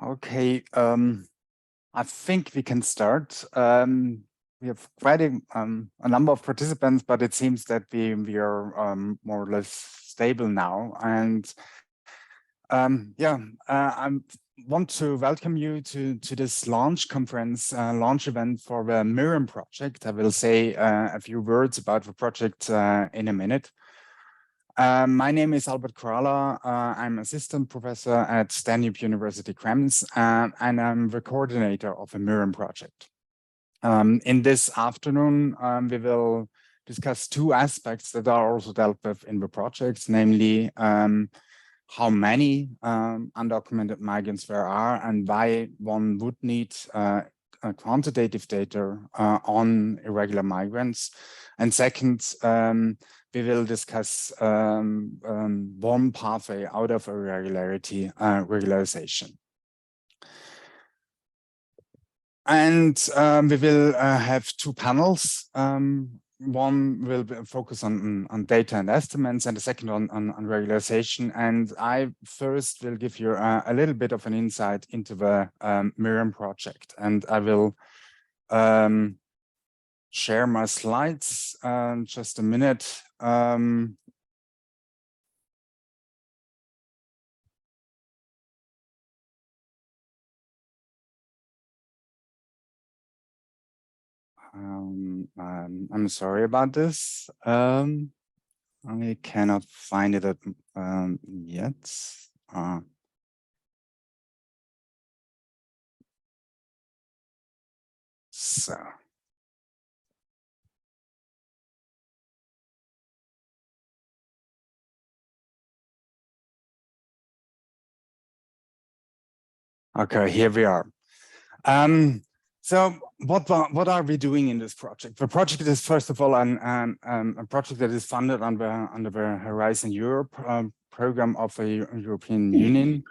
Okay, I think we can start. We have quite a number of participants, but it seems that we are more or less stable now. And I want to welcome you to this launch conference, launch event for the MIrreM project. I will say a few words about the project in a minute. My name is Albert Kraler. I'm assistant professor at Danube University Krems, and I'm the coordinator of the MIrreM project. In this afternoon, we will discuss two aspects that are also dealt with in the project, namely how many undocumented migrants there are and why one would need quantitative data on irregular migrants. And second, we will discuss one pathway out of irregularity, regularization. And we will have two panels. One will focus on data and estimates, and the second on regularization. And I first will give you a little bit of an insight into the MIrreM project, and I will share my slides. Just a minute. I'm sorry about this. I cannot find it yet. So. Okay, here we are. So what are we doing in this project? The project is first of all a project that is funded under the Horizon Europe program of the European Union,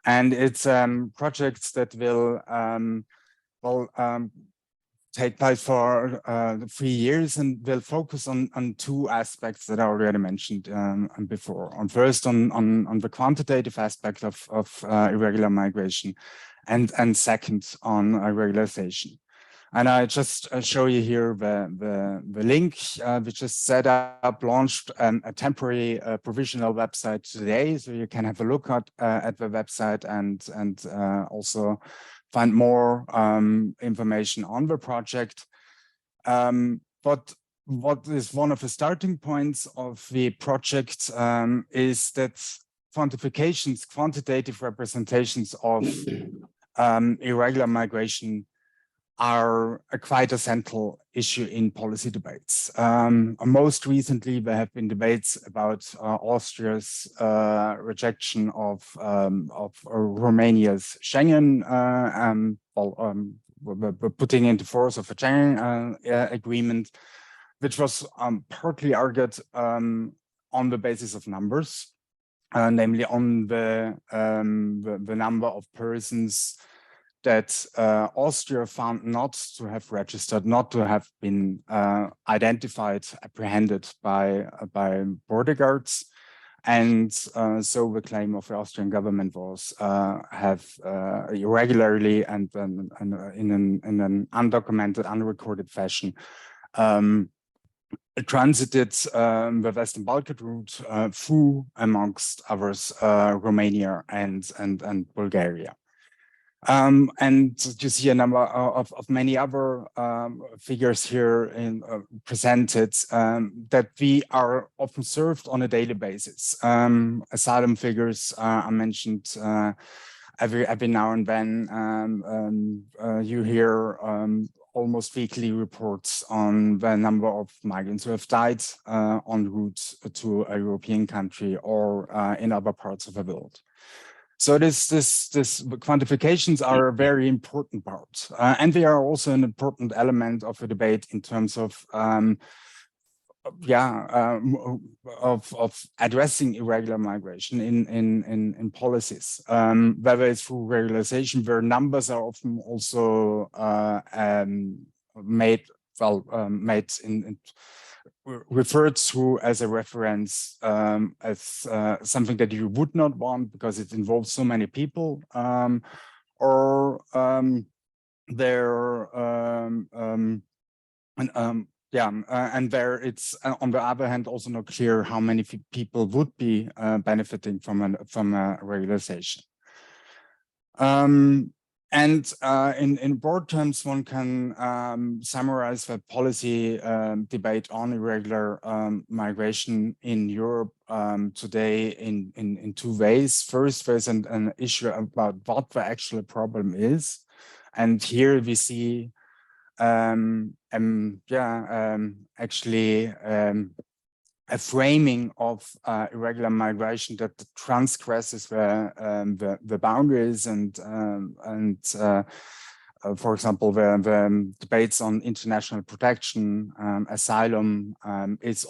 and it's projects that will take place for 3 years and will focus on two aspects that I already mentioned before. First, on the quantitative aspect of irregular migration, and second on regularization. And I just show you here the link. We just set up, launched a temporary provisional website today, so you can have a look at the website and also find more information on the project. But what is one of the starting points of the project is that quantifications, quantitative representations of irregular migration are quite a central issue in policy debates. Most recently, there have been debates about Austria's rejection of Romania's Schengen, putting into force of a Schengen agreement, which was partly argued on the basis of numbers, namely on the number of persons that Austria found not to have registered, not to have been identified, apprehended by border guards. And so the claim of the Austrian government was have irregularly and in an undocumented, unrecorded fashion transited the Western Balkan route through, amongst others, Romania and Bulgaria. And you see a number of many other figures here presented that we are often served on a daily basis. Asylum figures are mentioned every now and then. You hear almost weekly reports on the number of migrants who have died en route to a European country or in other parts of the world. So this quantifications are a very important part, and they are also an important element of the debate in terms of addressing irregular migration in policies, whether it's through regularization, where numbers are often also referred to as a reference, as something that you would not want because it involves so many people, or and there it's on the other hand also not clear how many people would be benefiting from a regularization. And in broad terms, one can summarize the policy debate on irregular migration in Europe today in two ways. First, there's an issue about what the actual problem is. And here we see a framing of irregular migration that transgresses the boundaries and for example, the debates on international protection, asylum is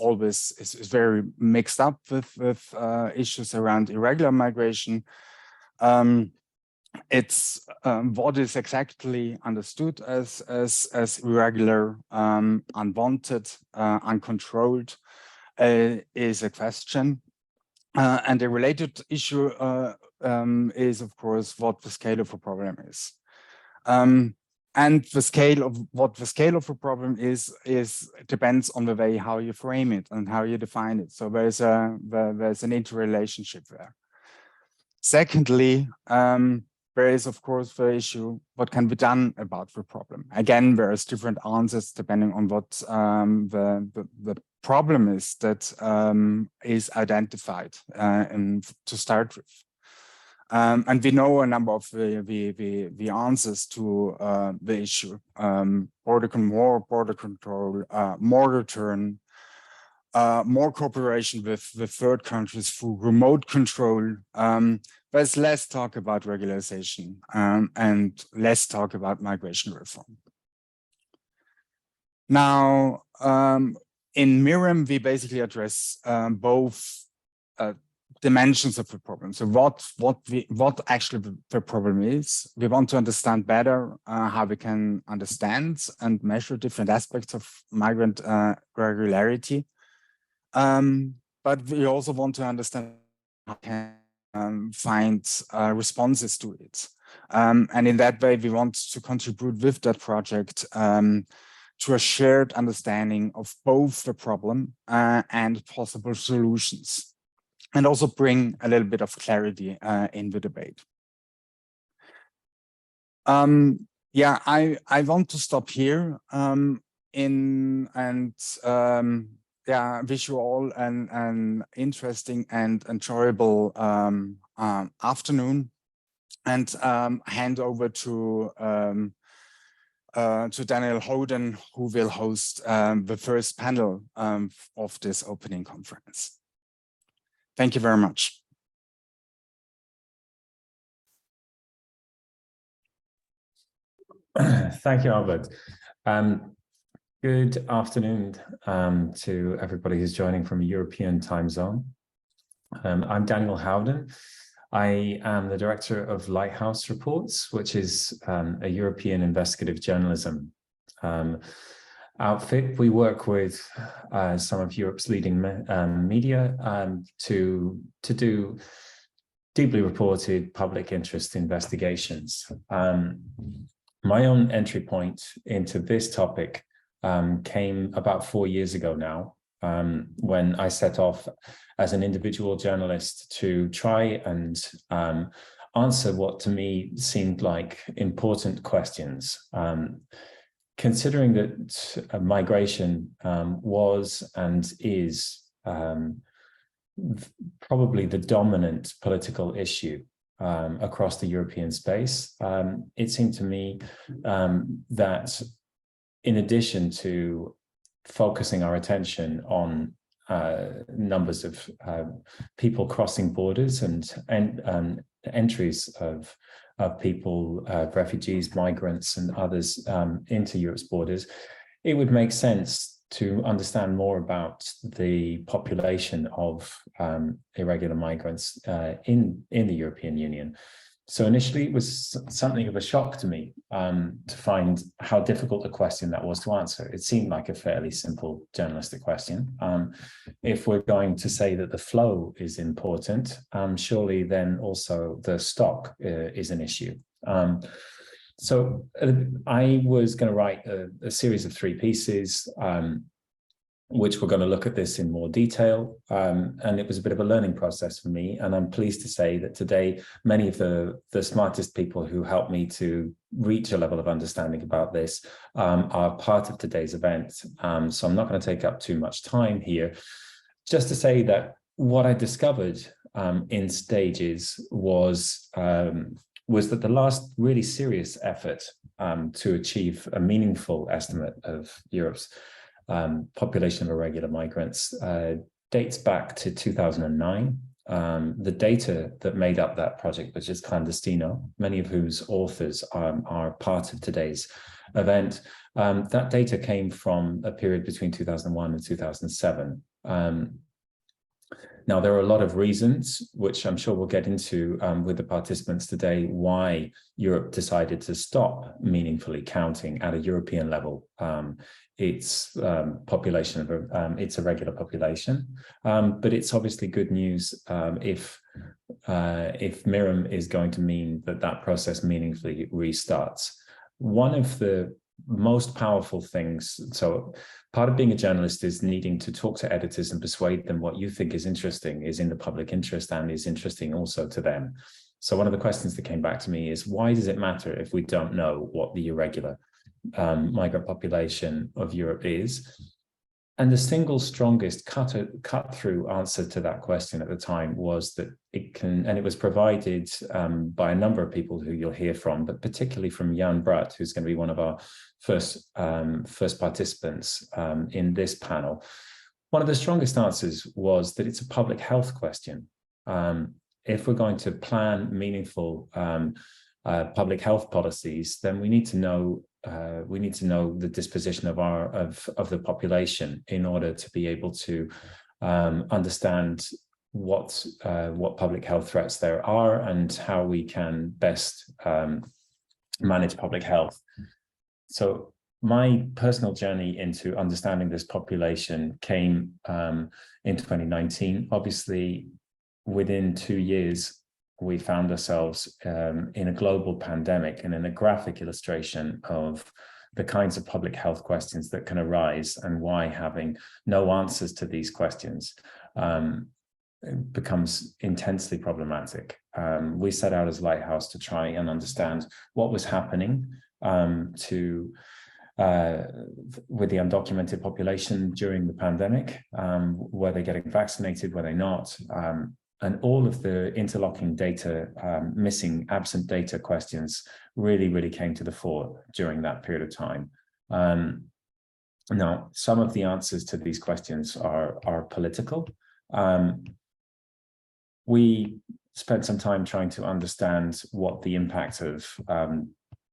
very mixed up with issues around irregular migration. It's what is exactly understood as irregular, unwanted, uncontrolled is a question. And a related issue is, of course, what the scale of a problem is. And the scale of a problem is depends on the way how you frame it and how you define it. So there's an interrelationship there. Secondly, there is, of course, the issue, what can be done about the problem? Again, there's different answers depending on what the problem is that is identified to start with. And we know a number of the answers to the issue. Border control, more return, more cooperation with third countries through remote control. There's less talk about regularization and less talk about migration reform. Now, in MIrreM, we basically address both dimensions of the problem. So what actually the problem is. We want to understand better how we can understand and measure different aspects of migrant regularity. But we also want to understand how we can find responses to it. And in that way, we want to contribute with that project to a shared understanding of both the problem and possible solutions, and also bring a little bit of clarity in the debate. I want to stop here wish you all an interesting and enjoyable afternoon, and hand over to Daniel Howden, who will host the first panel of this opening conference. Thank you very much. Thank you, Albert. Good afternoon to everybody who's joining from a European time zone. I'm Daniel Howden. I am the director of Lighthouse Reports, which is a European investigative journalism outfit. We work with some of Europe's leading media to do deeply reported public interest investigations. My own entry point into this topic came about 4 years ago now, when I set off as an individual journalist to try and answer what to me seemed like important questions. Considering that migration was and is probably the dominant political issue across the European space, it seemed to me that in addition to focusing our attention on numbers of people crossing borders and entries of people, refugees, migrants, and others into Europe's borders, it would make sense to understand more about the population of irregular migrants in the European Union. So initially, it was something of a shock to me to find how difficult a question that was to answer. It seemed like a fairly simple journalistic question. If we're going to say that the flow is important, surely then also the stock is an issue. So I was going to write a series of 3 pieces, which we're going to look at this in more detail. And it was a bit of a learning process for me. And I'm pleased to say that today, many of the smartest people who helped me to reach a level of understanding about this are part of today's event. So I'm not going to take up too much time here. Just to say that what I discovered in stages was that the last really serious effort to achieve a meaningful estimate of Europe's population of irregular migrants dates back to 2009. The data that made up that project was just clandestino, many of whose authors are part of today's event. That data came from a period between 2001 and 2007. Now, there are a lot of reasons, which I'm sure we'll get into with the participants today, why Europe decided to stop meaningfully counting at a European level its population of its irregular population. But it's obviously good news if MIrreM is going to mean that process meaningfully restarts. One of the most powerful things, so part of being a journalist is needing to talk to editors and persuade them what you think is interesting is in the public interest and is interesting also to them. So one of the questions that came back to me is, why does it matter if we don't know what the irregular migrant population of Europe is? And the single strongest cut-through answer to that question at the time was that it can, and it was provided by a number of people who you'll hear from, but particularly from Braat, who's going to be one of our first participants in this panel. One of the strongest answers was that it's a public health question. If we're going to plan meaningful public health policies, then we need to know the disposition of the population in order to be able to understand what public health threats there are and how we can best manage public health. So my personal journey into understanding this population came in 2019. Obviously, within 2 years, we found ourselves in a global pandemic and in a graphic illustration of the kinds of public health questions that can arise and why having no answers to these questions becomes intensely problematic. We set out as Lighthouse to try and understand what was happening with the undocumented population during the pandemic. Were they getting vaccinated? Were they not? And all of the interlocking data, missing, absent data questions really came to the fore during that period of time. Now, some of the answers to these questions are political. We spent some time trying to understand what the impact of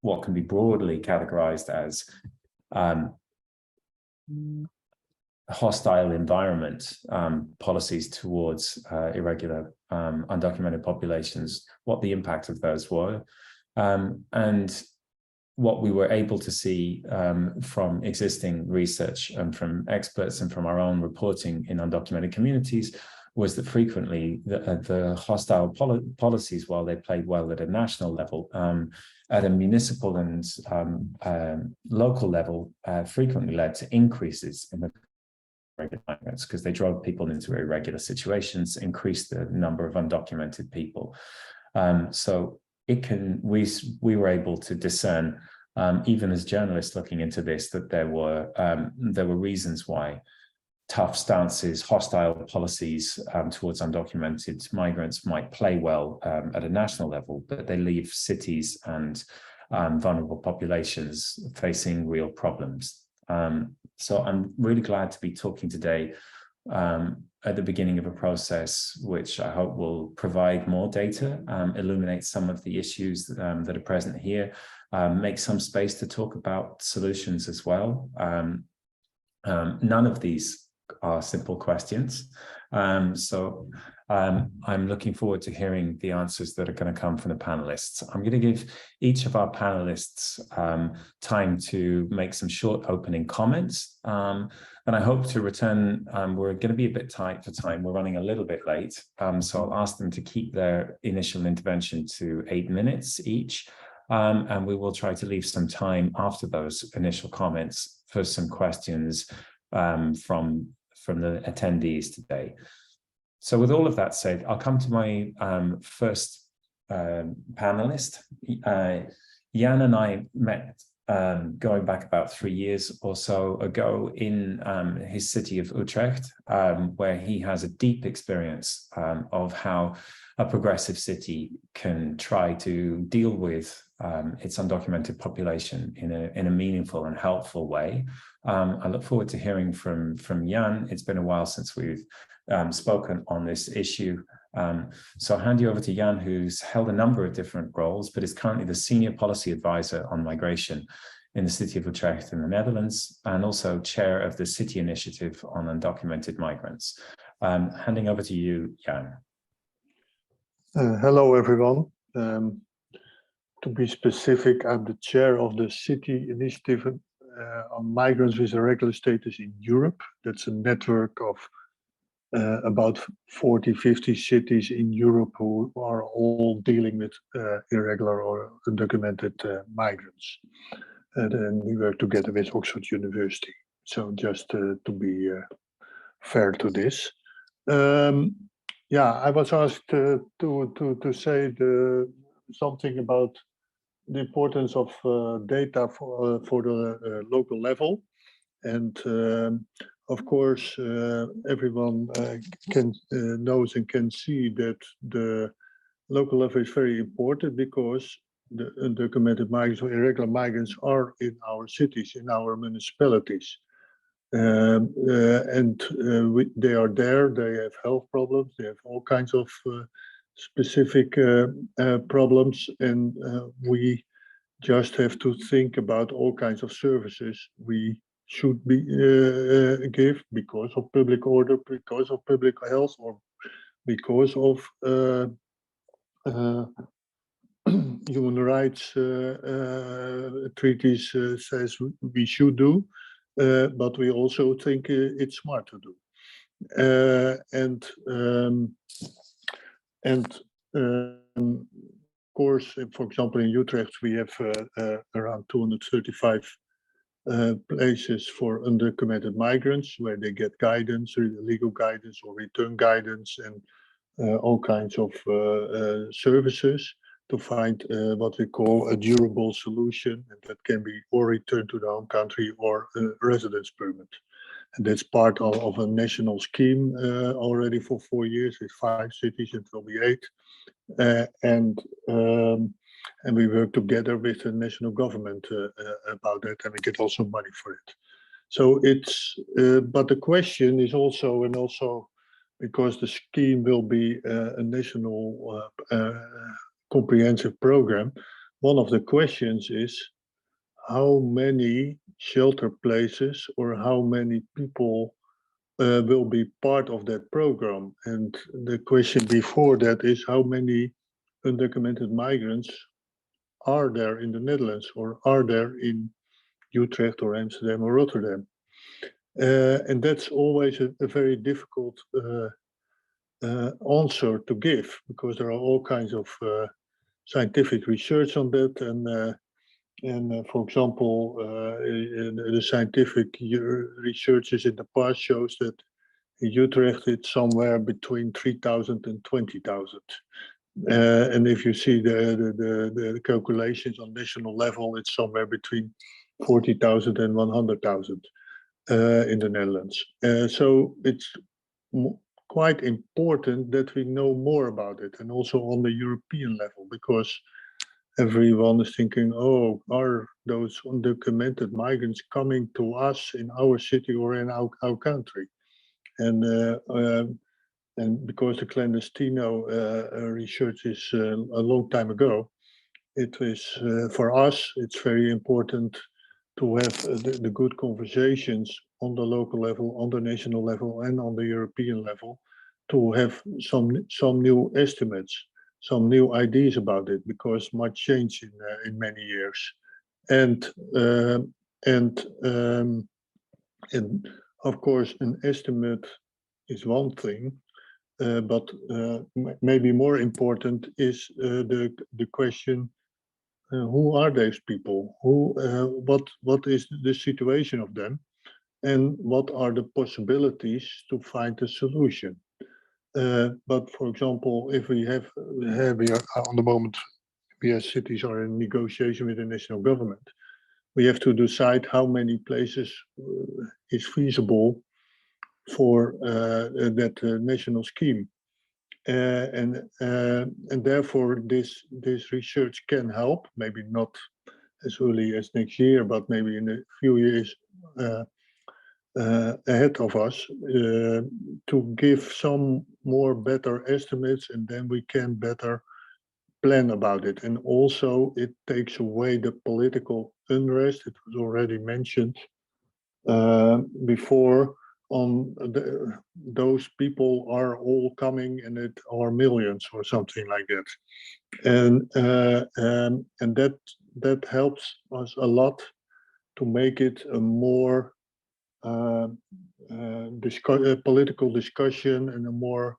what can be broadly categorized as hostile environment policies towards irregular undocumented populations, what the impact of those were, and what we were able to see from existing research and from experts and from our own reporting in undocumented communities was that frequently the hostile policies, while they played well at a national level, at a municipal and local level, frequently led to increases in the irregular migrants because they drove people into irregular situations, increased the number of undocumented people. So we were able to discern, even as journalists looking into this, that there were reasons why tough stances, hostile policies towards undocumented migrants might play well at a national level, but they leave cities and vulnerable populations facing real problems. So I'm really glad to be talking today at the beginning of a process which I hope will provide more data, illuminate some of the issues that are present here, make some space to talk about solutions as well. None of these are simple questions. So I'm looking forward to hearing the answers that are going to come from the panelists. I'm going to give each of our panelists time to make some short opening comments. And I hope to return, we're going to be a bit tight for time. We're running a little bit late. So I'll ask them to keep their initial intervention to 8 minutes each. And we will try to leave some time after those initial comments for some questions from the attendees today. So with all of that said, I'll come to my first panelist. Jan and I met going back about 3 years or so ago in his city of Utrecht, where he has a deep experience of how a progressive city can try to deal with its undocumented population in a meaningful and helpful way. I look forward to hearing from Jan. It's been a while since we've spoken on this issue. So I'll hand you over to Jan, who's held a number of different roles, but is currently the Senior Policy Advisor on Migration in the city of Utrecht in the Netherlands, and also chair of the City Initiative on Undocumented Migrants. Handing over to you, Jan. Hello, everyone. To be specific, I'm the chair of the City Initiative on Migrants with Irregular Status in Europe. That's a network of about 40, 50 cities in Europe who are all dealing with irregular or undocumented migrants. And we work together with Oxford University. So just to be fair to this. Yeah, I was asked to say something about the importance of data for the local level. And of course, everyone knows and can see that the local level is very important because the undocumented migrants or irregular migrants are in our cities, in our municipalities. They are there, they have health problems, they have all kinds of specific problems, and we just have to think about all kinds of services we should be give because of public order, because of public health, or because of human rights treaties says we should do, but we also think it's smart to do. Of course, for example, in Utrecht, we have around 235 places for undocumented migrants where they get guidance, legal guidance or return guidance, and all kinds of services to find what we call a durable solution, and that can be or return to their home country or a residence permit. And that's part of a national scheme already for 4 years with 5 cities, it will be 8. And we work together with the national government about that, and we get also money for it. So it's, but the question is also, and also because the scheme will be a national comprehensive program, one of the questions is how many shelter places or how many people will be part of that program. And the question before that is how many undocumented migrants are there in the Netherlands or are there in Utrecht or Amsterdam or Rotterdam. And that's always a very difficult answer to give because there are all kinds of scientific research on that, and for example, the scientific researches in the past shows that in Utrecht it's somewhere between 3,000 and 20,000. And if you see the calculations on national level, it's somewhere between 40,000 and 100,000 in the Netherlands. So it's quite important that we know more about it, and also on the European level, because everyone is thinking, oh, are those undocumented migrants coming to us in our city or in our country? And because the clandestino research is a long time ago, it is for us, it's very important to have the good conversations on the local level, on the national level, and on the European level, to have some new estimates, some new ideas about it, because much change in many years. And of course, an estimate is one thing, but maybe more important is the question who are these people? What is the situation of them? And what are the possibilities to find a solution? But for example, if we have on the moment, we as cities are in negotiation with the national government, we have to decide how many places is feasible for that national scheme. And therefore this research can help, maybe not as early as next year, but maybe in a few years ahead of us, to give some more better estimates, and then we can better plan about it. And also it takes away the political unrest. It was already mentioned before, on those people are all coming and it are millions or something like that. And that helps us a lot to make it a more political discussion, and a more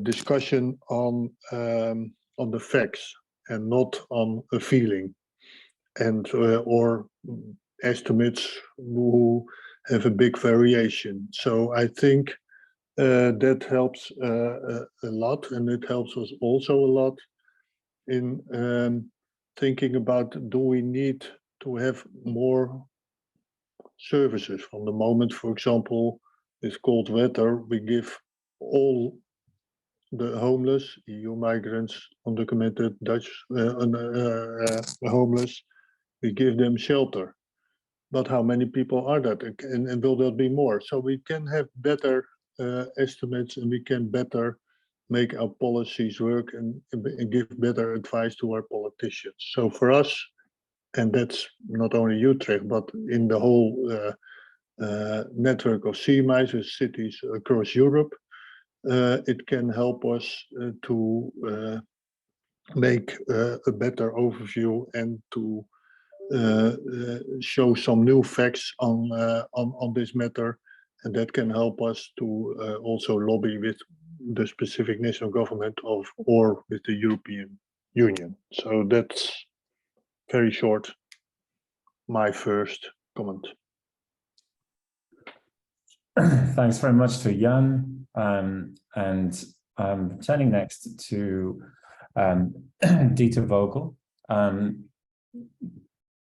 discussion on the facts and not on a feeling, and or estimates who have a big variation. So I think that helps a lot, and it helps us also a lot in thinking about, do we need to have more services? From the moment, for example, it's cold weather, we give all the homeless, EU migrants, undocumented Dutch homeless, we give them shelter. But how many people are that, and will there be more? So we can have better estimates, and we can better make our policies work, and give better advice to our politicians. So for us, and that's not only Utrecht, but in the whole network of C-MISE with cities across Europe, it can help us to make a better overview, and to show some new facts on this matter, and that can help us to also lobby with the specific national government or with the European Union. So that's very short my first comment. Thanks very much to Jan, and turning next to Dita Vogel.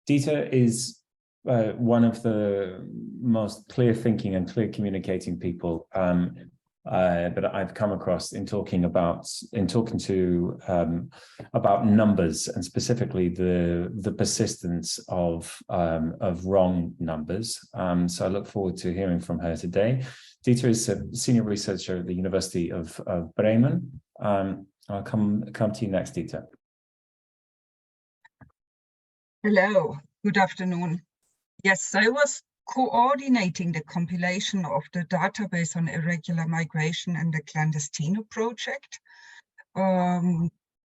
Dita is one of the most clear thinking and clear communicating people that I've come across in talking to about numbers, and specifically the persistence of wrong numbers. So I look forward to hearing from her today. Dita is a senior researcher at the University of Bremen. I'll come to you next, Dita. Hello, good afternoon. Yes, I was coordinating the compilation of the database on irregular migration and the Clandestino project,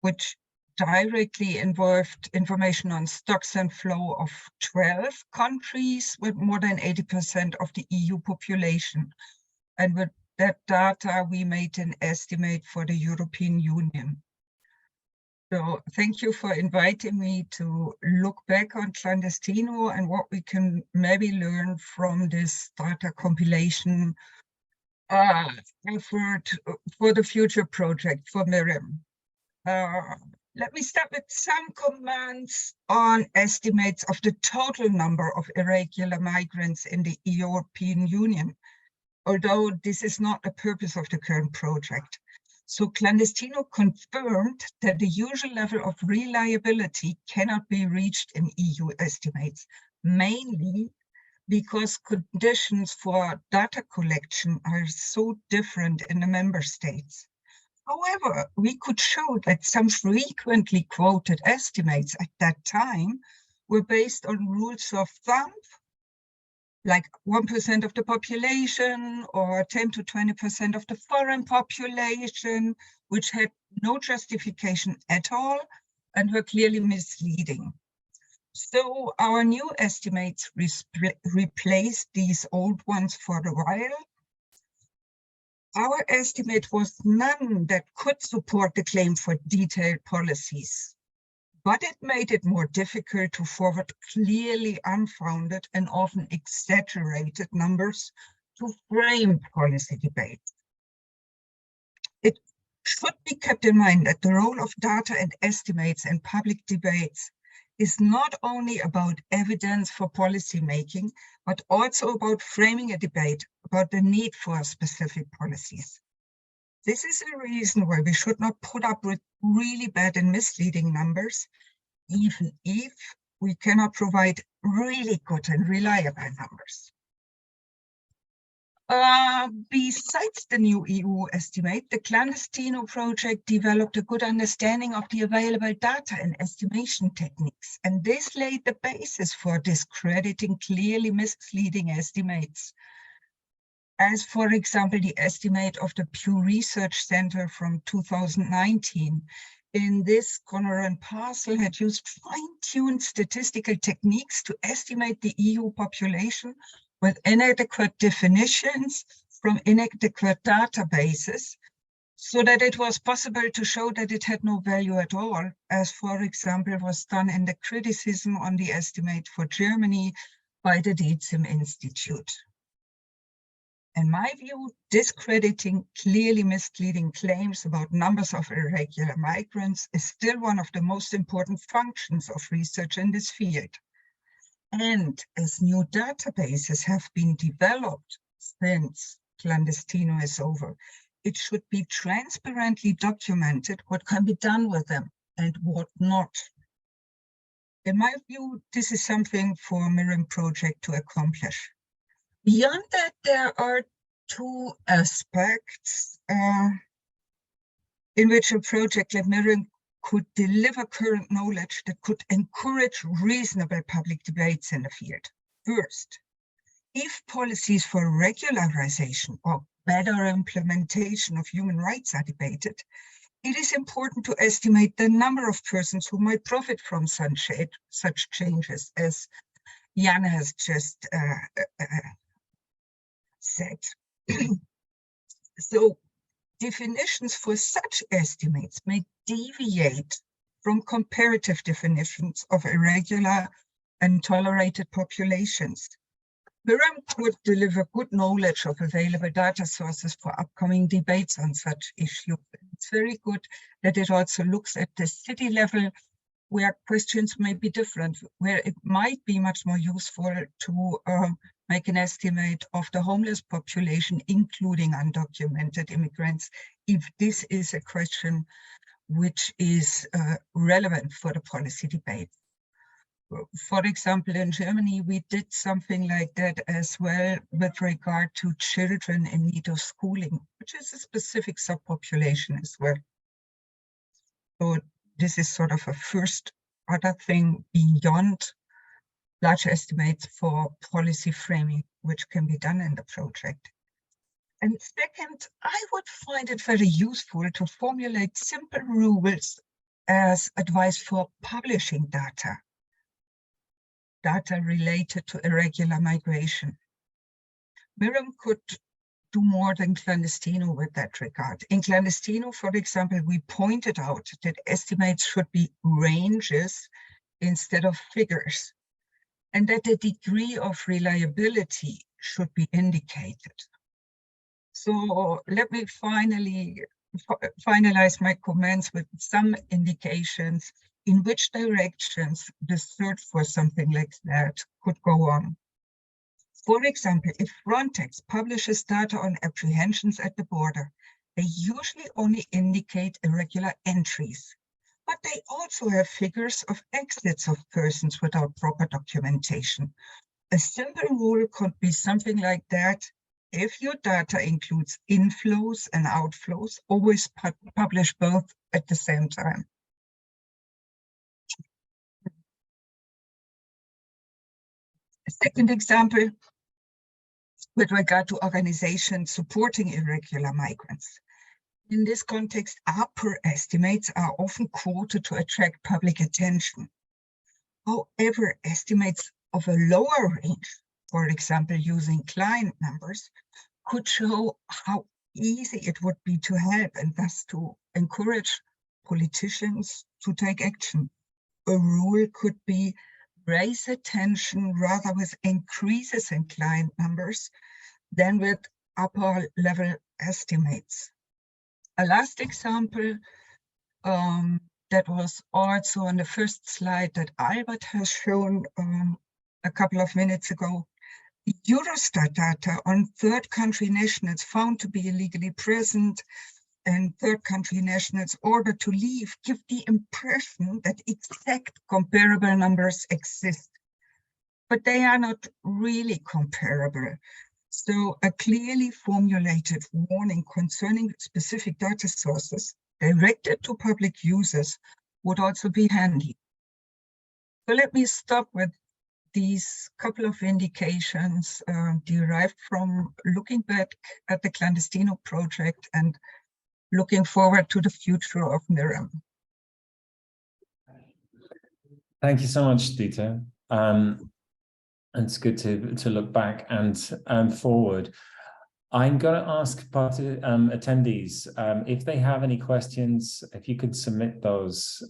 which directly involved information on stocks and flow of 12 countries with more than 80% of the EU population. And with that data, we made an estimate for the European Union. So thank you for inviting me to look back on Clandestino and what we can maybe learn from this data compilation effort for the future project for MIrreM. Let me start with some comments on estimates of the total number of irregular migrants in the European Union, although this is not the purpose of the current project. So Clandestino confirmed that the usual level of reliability cannot be reached in EU estimates, mainly because conditions for data collection are so different in the member states. However, we could show that some frequently quoted estimates at that time were based on rules of thumb, like 1% of the population or 10 to 20% of the foreign population, which had no justification at all and were clearly misleading. So our new estimates replaced these old ones for a while. Our estimate was none that could support the claim for detailed policies. but it made it more difficult to forward clearly unfounded and often exaggerated numbers to frame policy debates. It should be kept in mind that the role of data and estimates in public debates is not only about evidence for policy making, but also about framing a debate about the need for specific policies. This is a reason why we should not put up with really bad and misleading numbers, even if we cannot provide really good and reliable numbers. Besides the new EU estimate, the Clandestino project developed a good understanding of the available data and estimation techniques, and this laid the basis for discrediting clearly misleading estimates. As, for example, the estimate of the Pew Research Center from 2019. In this, Connor and Parcel had used fine-tuned statistical techniques to estimate the EU population with inadequate definitions from inadequate databases, so that it was possible to show that it had no value at all, as, for example, was done in the criticism on the estimate for Germany by the Dita Institute. In my view, discrediting clearly misleading claims about numbers of irregular migrants is still one of the most important functions of research in this field. And as new databases have been developed since Clandestino is over, it should be transparently documented what can be done with them and what not. In my view, this is something for MIrreM project to accomplish. Beyond that, there are two aspects in which a project like MIrreM could deliver current knowledge that could encourage reasonable public debates in the field. First, if policies for regularization or better implementation of human rights are debated, it is important to estimate the number of persons who might profit from such changes, as Jan has just said. So definitions for such estimates may deviate from comparative definitions of irregular and tolerated populations. MIrreM could deliver good knowledge of available data sources for upcoming debates on such issues. It's very good that it also looks at the city level, where questions may be different, where it might be much more useful to make an estimate of the homeless population, including undocumented immigrants, if this is a question which is relevant for the policy debate. For example, in Germany, we did something like that as well with regard to children in need of schooling, which is a specific subpopulation as well. So this is sort of a first other thing beyond large estimates for policy framing, which can be done in the project. And second, I would find it very useful to formulate simple rules as advice for publishing data related to irregular migration. MIrreM could do more than Clandestino with that regard. In Clandestino, for example, we pointed out that estimates should be ranges instead of figures, and that the degree of reliability should be indicated. So let me finalize my comments with some indications in which directions the search for something like that could go on. For example, if Frontex publishes data on apprehensions at the border, they usually only indicate irregular entries, but they also have figures of exits of persons without proper documentation. A simple rule could be something like that. If your data includes inflows and outflows, always publish both at the same time. A second example, with regard to organizations supporting irregular migrants. In this context, upper estimates are often quoted to attract public attention. However, estimates of a lower range, for example, using client numbers, could show how easy it would be to help and thus to encourage politicians to take action. a rule could be raise attention rather with increases in client numbers than with upper level estimates. A last example that was also on the first slide that Albert has shown a couple of minutes ago. Eurostat data on third country nationals found to be illegally present and third country nationals ordered to leave give the impression that exact comparable numbers exist, but they are not really comparable. So a clearly formulated warning concerning specific data sources directed to public users would also be handy. So let me stop with these couple of indications derived from looking back at the Clandestino project and looking forward to the future of MIrreM. Thank you so much, Dita. It's good to look back and forward. I'm going to ask attendees if they have any questions, if you could submit those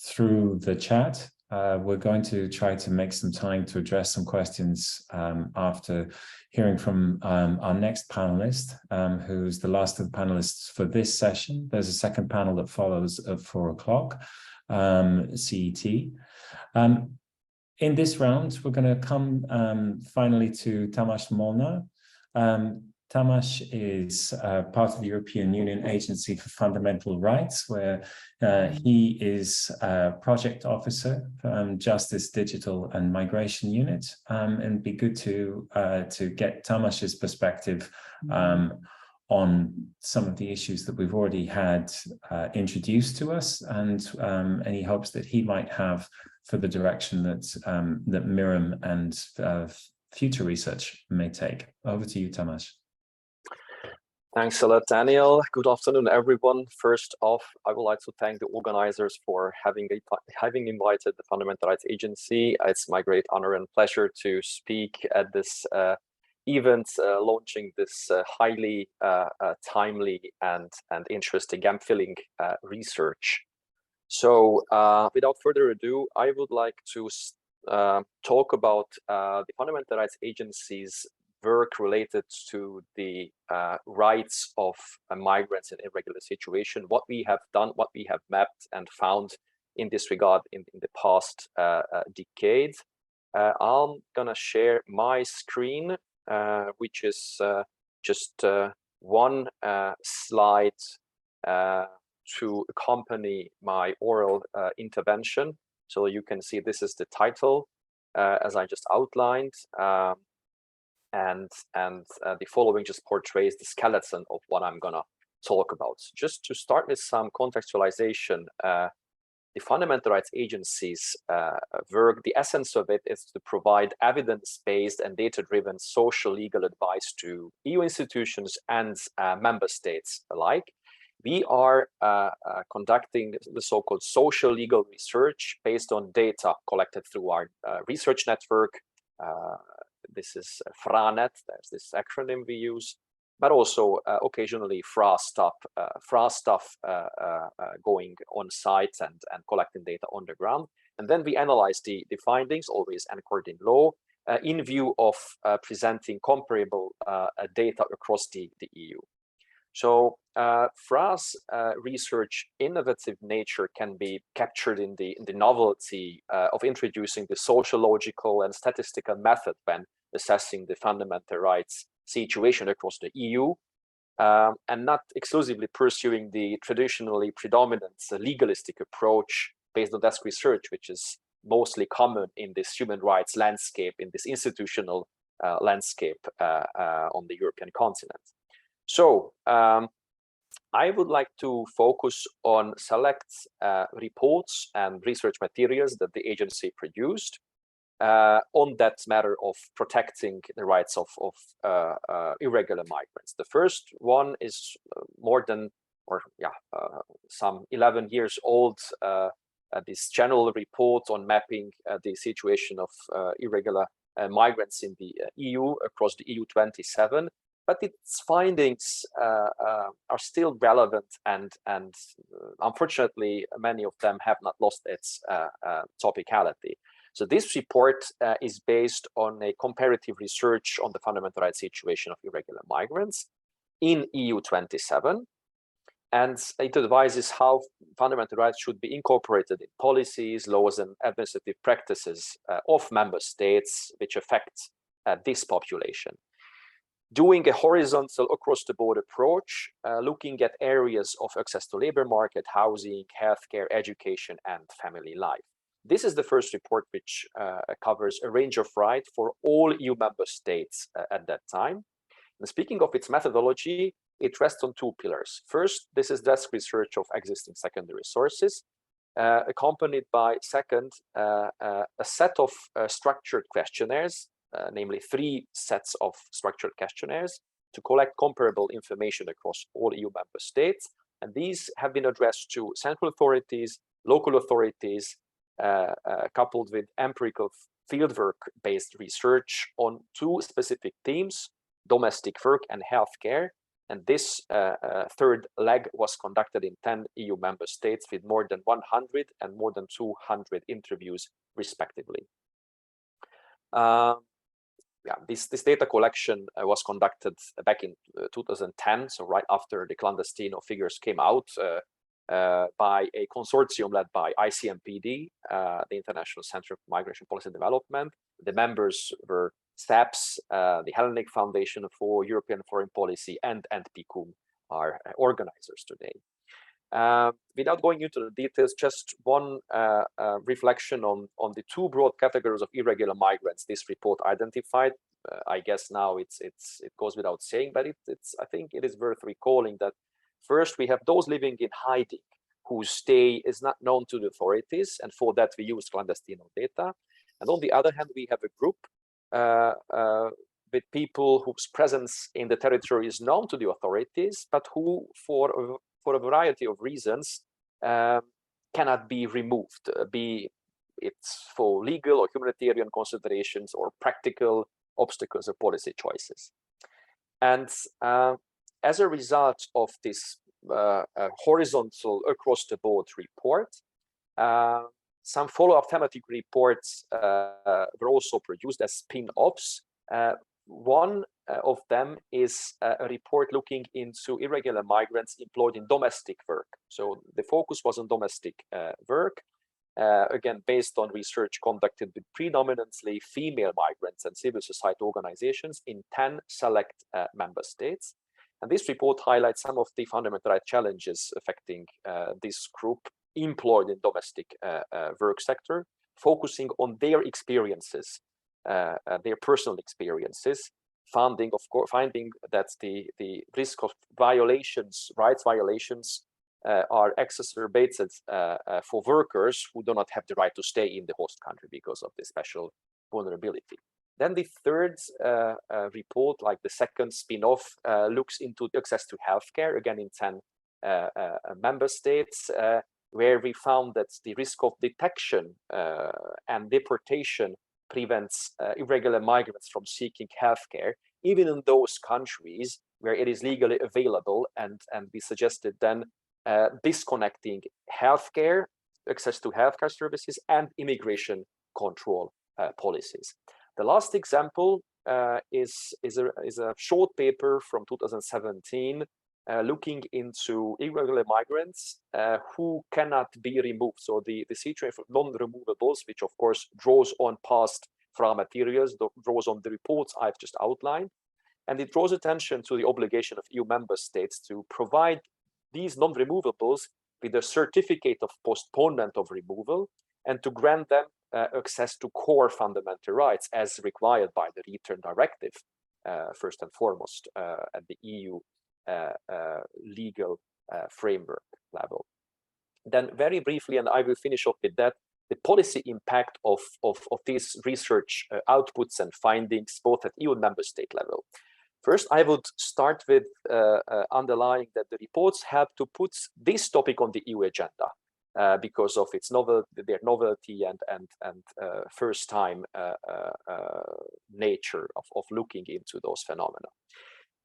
through the chat. We're going to try to make some time to address some questions after hearing from our next panelist, who's the last of the panelists for this session. There's a second panel that follows at 4 o'clock CET. In this round, we're going to come finally to Tamas Molnar. Tamas is part of the European Union Agency for Fundamental Rights, where he is a project officer from Justice, Digital and Migration Unit. And it'd be good to get Tamas's perspective on some of the issues that we've already had introduced to us, and any hopes that he might have for the direction that that MIrreM and future research may take. Over to you, Tamas. Thanks a lot, Daniel. Good afternoon, everyone. First off, I would like to thank the organizers for having invited the Fundamental Rights Agency. It's my great honor and pleasure to speak at this event, launching this highly timely and interesting and filling research. So without further ado, I would like to talk about the Fundamental Rights Agency's work related to the rights of migrants in irregular situation, what we have done, what we have mapped and found in this regard in the past decade. I'm gonna share my screen, which is just one slide to accompany my oral intervention. So you can see this is the title, as I just outlined. And the following just portrays the skeleton of what I'm gonna talk about. Just to start with some contextualization, the Fundamental Rights Agency's work, the essence of it is to provide evidence-based and data-driven social legal advice to EU institutions and member states alike. We are conducting the so-called social legal research based on data collected through our research network. This is FRANET, there's this acronym we use, but also occasionally FRA stuff going on site and collecting data on the ground. And then we analyze the findings, always anchored in law, in view of presenting comparable data across the EU. So FRA's research innovative nature can be captured in the novelty of introducing the sociological and statistical method when assessing the fundamental rights situation across the EU, and not exclusively pursuing the traditionally predominant legalistic approach based on desk research, which is mostly common in this human rights landscape, in this institutional landscape on the European continent. So I would like to focus on select reports and research materials that the agency produced on that matter of protecting the rights of irregular migrants. The first one is some 11 years old, this general report on mapping the situation of irregular migrants in the EU across the EU 27. but its findings are still relevant, and unfortunately, many of them have not lost its topicality. So this report is based on a comparative research on the fundamental rights situation of irregular migrants in EU 27. And it advises how fundamental rights should be incorporated in policies, laws, and administrative practices of member states which affect this population. Doing a horizontal across-the-board approach, looking at areas of access to labor market, housing, healthcare, education, and family life. This is the first report which covers a range of rights for all EU member states at that time. And speaking of its methodology, it rests on two pillars. First, this is desk research of existing secondary sources, accompanied by, second, a set of structured questionnaires, namely 3 sets of structured questionnaires to collect comparable information across all EU member states. And these have been addressed to central authorities, local authorities, coupled with empirical fieldwork-based research on 2 specific themes, domestic work and healthcare. And this third leg was conducted in 10 EU member states with more than 100 and more than 200 interviews, respectively. This data collection was conducted back in 2010, so right after the clandestino figures came out, by a consortium led by ICMPD, the International Center for Migration Policy Development. The members were STEPS, the Hellenic Foundation for European Foreign Policy, and PICUM are organizers today. Without going into the details, just one reflection on the 2 broad categories of irregular migrants this report identified. I guess now it goes without saying, but I think it is worth recalling that first we have those living in hiding whose stay is not known to the authorities, and for that we use clandestino data. And on the other hand, we have a group with people whose presence in the territory is known to the authorities, but who, for a variety of reasons, cannot be removed, be it for legal or humanitarian considerations or practical obstacles or policy choices. And as a result of this horizontal across-the-board report, some follow-up thematic reports were also produced as spin-offs. One of them is a report looking into irregular migrants employed in domestic work. So the focus was on domestic work, again, based on research conducted with predominantly female migrants and civil society organizations in 10 select member states. And this report highlights some of the fundamental rights challenges affecting this group employed in domestic work sector, focusing on their experiences, their personal experiences, finding that the risk of violations, rights violations, are exacerbated for workers who do not have the right to stay in the host country because of the special vulnerability. Then the third report, like the second spin-off, looks into access to healthcare, again in 10 member states, where we found that the risk of detection and deportation prevents irregular migrants from seeking healthcare, even in those countries where it is legally available, and we suggested then disconnecting healthcare, access to healthcare services, and immigration control policies. The last example is a short paper from 2017 looking into irregular migrants who cannot be removed. So the situation for non-removables, which of course draws on past FRA materials, draws on the reports I've just outlined, and it draws attention to the obligation of EU member states to provide these non-removables with a certificate of postponement of removal and to grant them access to core fundamental rights as required by the Return Directive, first and foremost at the EU legal framework level. Then very briefly, and I will finish off with that, the policy impact of these research outputs and findings, both at EU and member state level. First, I would start with underlying that the reports help to put this topic on the EU agenda because of its their novelty and first-time nature of looking into those phenomena.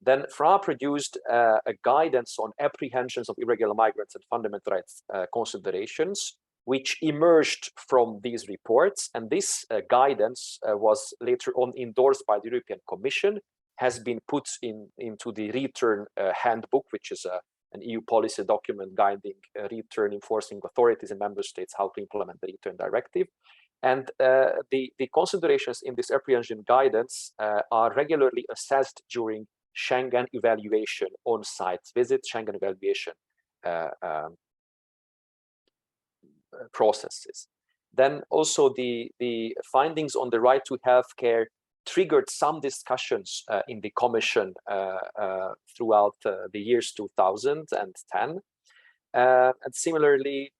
Then FRA produced a guidance on apprehensions of irregular migrants and fundamental rights considerations, which emerged from these reports. And this guidance was later on endorsed by the European Commission, has been put into the return handbook, which is an EU policy document guiding return enforcing authorities in member states how to implement the return directive. And the considerations in this apprehension guidance are regularly assessed during Schengen evaluation on-site visits, Schengen evaluation processes. Then also the findings on the right to healthcare triggered some discussions in the Commission throughout the years 2010. And similarly,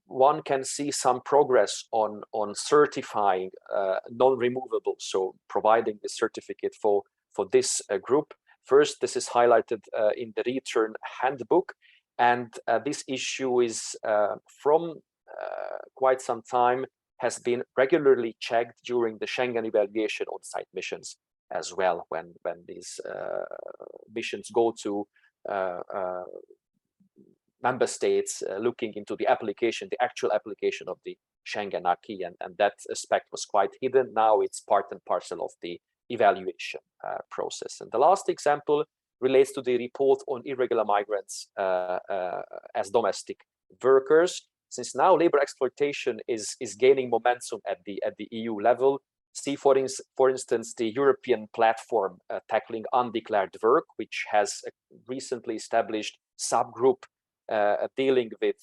one can see some progress on certifying non-removable, so providing the certificate for this group. First, this is highlighted in the return handbook, and this issue is from quite some time has been regularly checked during the Schengen evaluation on-site missions as well, when these missions go to member states looking into the application, the actual application of the Schengen acquis, and that aspect was quite hidden. Now it's part and parcel of the evaluation process. And the last example relates to the report on irregular migrants as domestic workers. Since now labor exploitation is gaining momentum at the EU level, see for instance the European platform tackling undeclared work, which has a recently established subgroup dealing with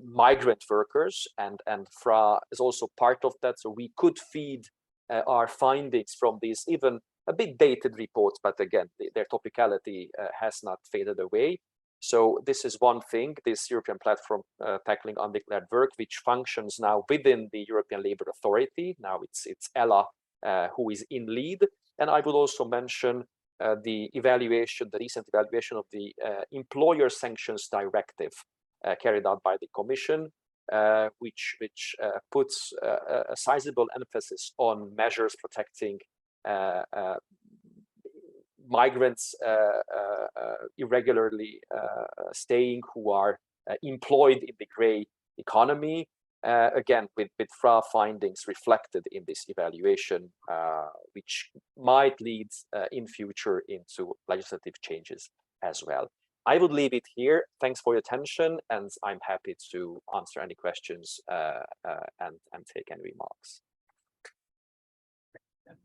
migrant workers, and FRA is also part of that. So we could feed our findings from these even a bit dated reports, but again, their topicality has not faded away. So this is one thing, this European platform tackling undeclared work, which functions now within the European Labour Authority. Now it's Ella who is in lead. And I would also mention the evaluation, the recent evaluation of the Employer Sanctions Directive carried out by the Commission, which puts a sizable emphasis on measures protecting migrants irregularly staying who are employed in the grey economy, again with FRA findings reflected in this evaluation, which might lead in future into legislative changes as well. I would leave it here. Thanks for your attention, and I'm happy to answer any questions and take any remarks.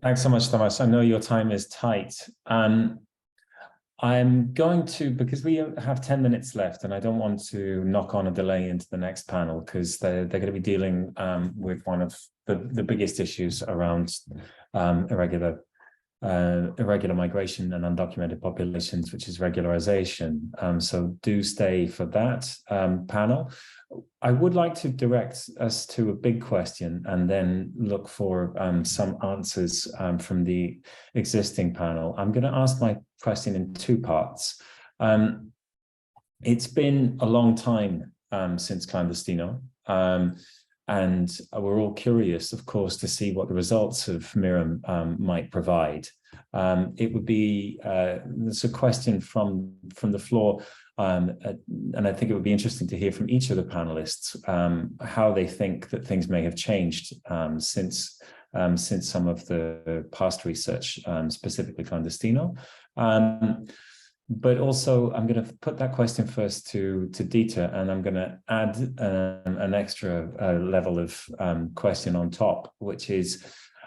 Thanks so much, Tamas. I know your time is tight. I'm going to, because we have 10 minutes left, and I don't want to knock on a delay into the next panel, because they're going to be dealing with one of the biggest issues around irregular migration and undocumented populations, which is regularization. So do stay for that panel. I would like to direct us to a big question and then look for some answers from the existing panel. I'm going to ask my question in two parts. It's been a long time since Clandestino, and we're all curious, of course, to see what the results of MIrreM might provide. It would be, there's a question from the floor, and I think it would be interesting to hear from each of the panelists how they think that things may have changed since some of the past research, specifically Clandestino. But also, I'm going to put that question first to Dita, and I'm going to add an extra level of question on top, which is,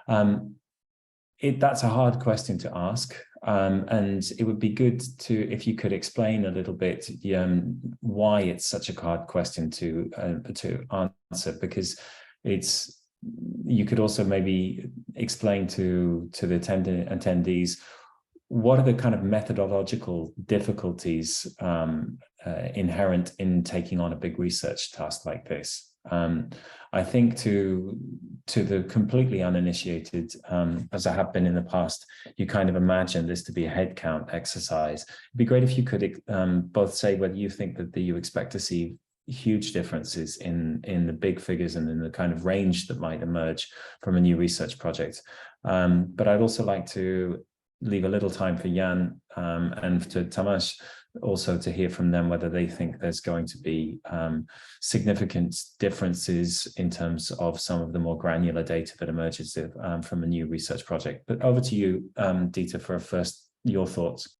that's a hard question to ask, and it would be good if you could explain a little bit why it's such a hard question to answer, because you could also maybe explain to the attendees what are the kind of methodological difficulties inherent in taking on a big research task like this. I think to the completely uninitiated, as I have been in the past, you kind of imagine this to be a headcount exercise. It'd be great if you could both say whether you think that you expect to see huge differences in the big figures and in the kind of range that might emerge from a new research project. But I'd also like to leave a little time for Jan and to Tamas also to hear from them whether they think there's going to be significant differences in terms of some of the more granular data that emerges from a new research project. But over to you, Dita, for your thoughts.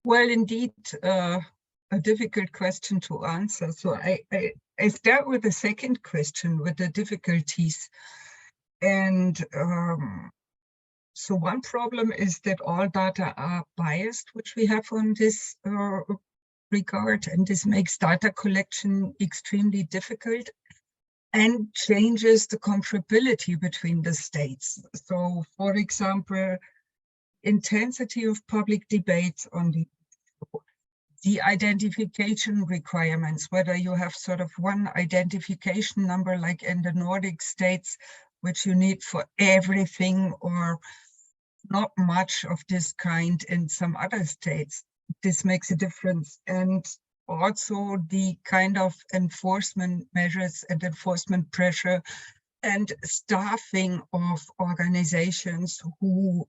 Well, indeed, a difficult question to answer. So I start with the second question, with the difficulties. And so one problem is that all data are biased, which we have on this regard, and this makes data collection extremely difficult and changes the comparability between the states. So, for example, intensity of public debates on the identification requirements, whether you have sort of one identification number like in the Nordic states, which you need for everything, or not much of this kind in some other states. This makes a difference. And also the kind of enforcement measures and enforcement pressure and staffing of organizations who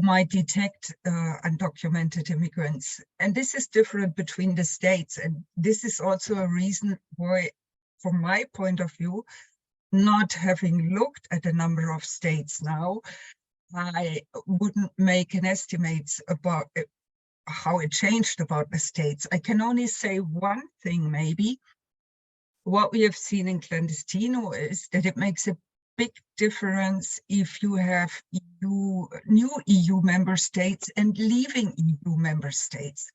might detect undocumented immigrants. And this is different between the states. And this is also a reason why, from my point of view, not having looked at a number of states now, I wouldn't make an estimate about how it changed about the states. I can only say one thing, maybe. What we have seen in Clandestino is that it makes a big difference if you have new EU member states and leaving EU member states.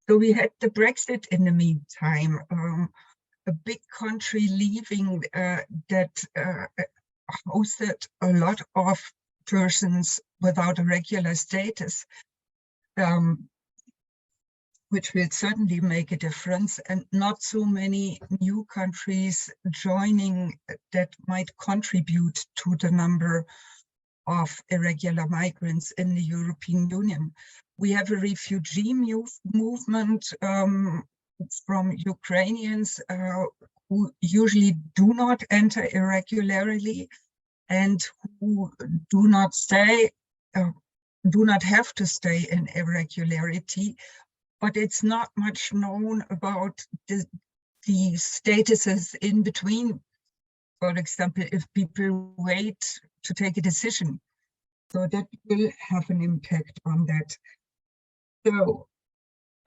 So we had the Brexit in the meantime, a big country leaving that hosted a lot of persons without a regular status, which will certainly make a difference, and not so many new countries joining that might contribute to the number of irregular migrants in the European Union. We have a refugee movement from Ukrainians who usually do not enter irregularly and who do not have to stay in irregularity, but it's not much known about the statuses in between. For example, if people wait to take a decision, so that will have an impact on that. So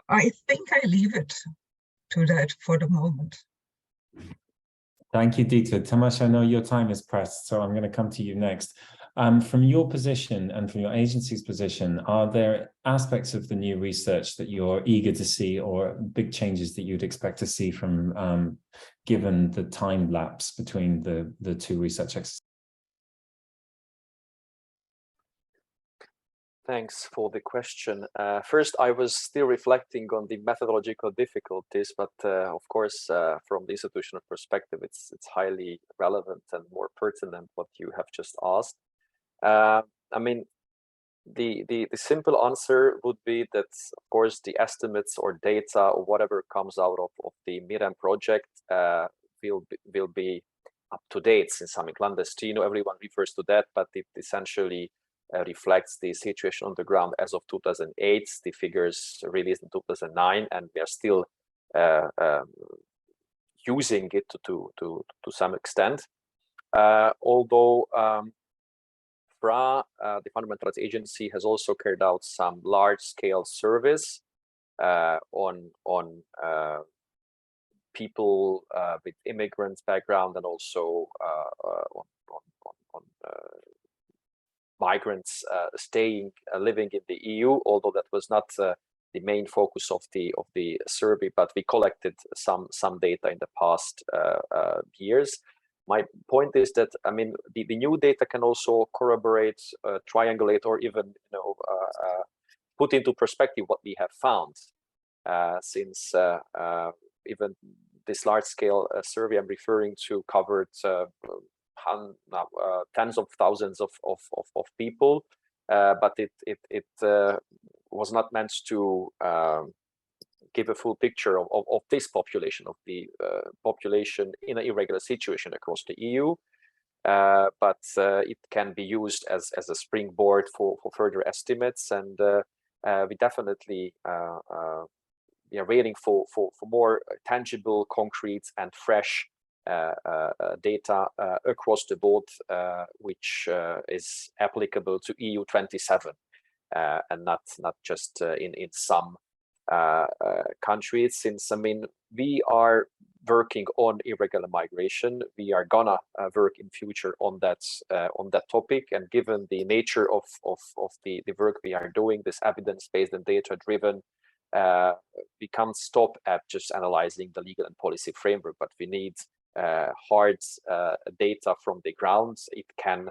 I think I leave it to that for the moment. Thank you, Dita. Tamas, I know your time is pressed, so I'm going to come to you next. From your position and from your agency's position, are there aspects of the new research that you're eager to see, or big changes that you'd expect to see from, given the time lapse between the two research exercises? Thanks for the question. First, I was still reflecting on the methodological difficulties, but of course, from the institutional perspective, it's highly relevant and more pertinent what you have just asked. I mean, the simple answer would be that, of course, the estimates or data or whatever comes out of the MIrreM project will be up to date. Since I'm in Clandestino, everyone refers to that, but it essentially reflects the situation on the ground as of 2008. The figures released in 2009, and we are still using it to some extent. Although Braat, the Fundamental Rights Agency, has also carried out some large-scale surveys on people with immigrant background, and also on migrants living in the EU. Although that was not the main focus of the survey, but we collected some data in the past years. My point is that, I mean, the new data can also corroborate, triangulate, or even put into perspective what we have found, since even this large-scale survey I'm referring to covered tens of thousands of people, but it was not meant to give a full picture of this population, of the population in an irregular situation across the EU. but it can be used as a springboard for further estimates, and we definitely we are waiting for more tangible, concrete, and fresh data across the board, which is applicable to EU 27 and not just in some countries. Since, I mean, we are working on irregular migration, we are gonna work in future on that topic, and given the nature of the work we are doing, this evidence-based and data-driven, we can't stop at just analyzing the legal and policy framework, but we need hard data from the ground. It can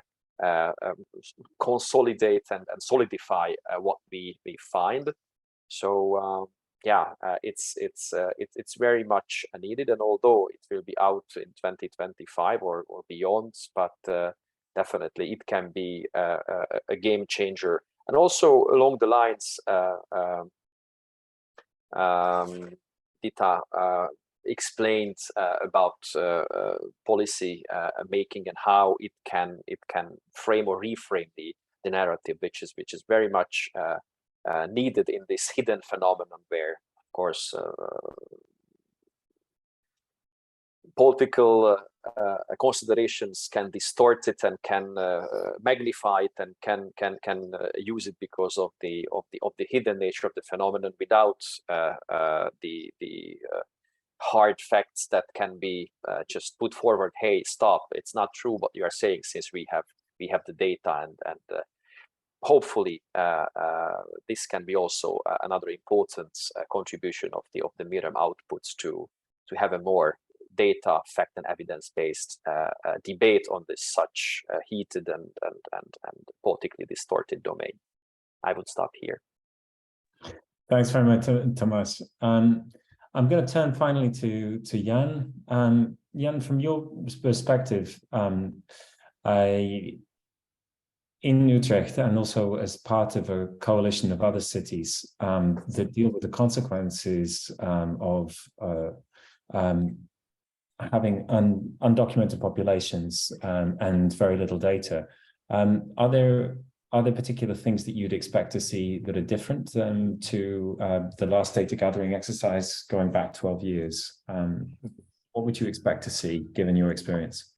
consolidate and solidify what we find. So yeah, it's very much needed, and although it will be out in 2025 or beyond, but definitely it can be a game changer. And also along the lines Dita explained about policy making and how it can frame or reframe the narrative, which is very much needed in this hidden phenomenon where, of course, political considerations can distort it and can magnify it and can use it because of the hidden nature of the phenomenon, without the hard facts that can be just put forward. Hey, stop! It's not true what you are saying, since we have the data, and hopefully this can be also another important contribution of the MIrreM outputs to have a more data, fact, and evidence-based debate on this such heated and politically distorted domain. I would stop here. Thanks very much, Tamas. I'm going to turn finally to Jan. Jan, from your perspective, in Utrecht, and also as part of a coalition of other cities that deal with the consequences of having undocumented populations and very little data, are there particular things that you'd expect to see that are different to the last data gathering exercise going back 12 years? What would you expect to see, given your experience?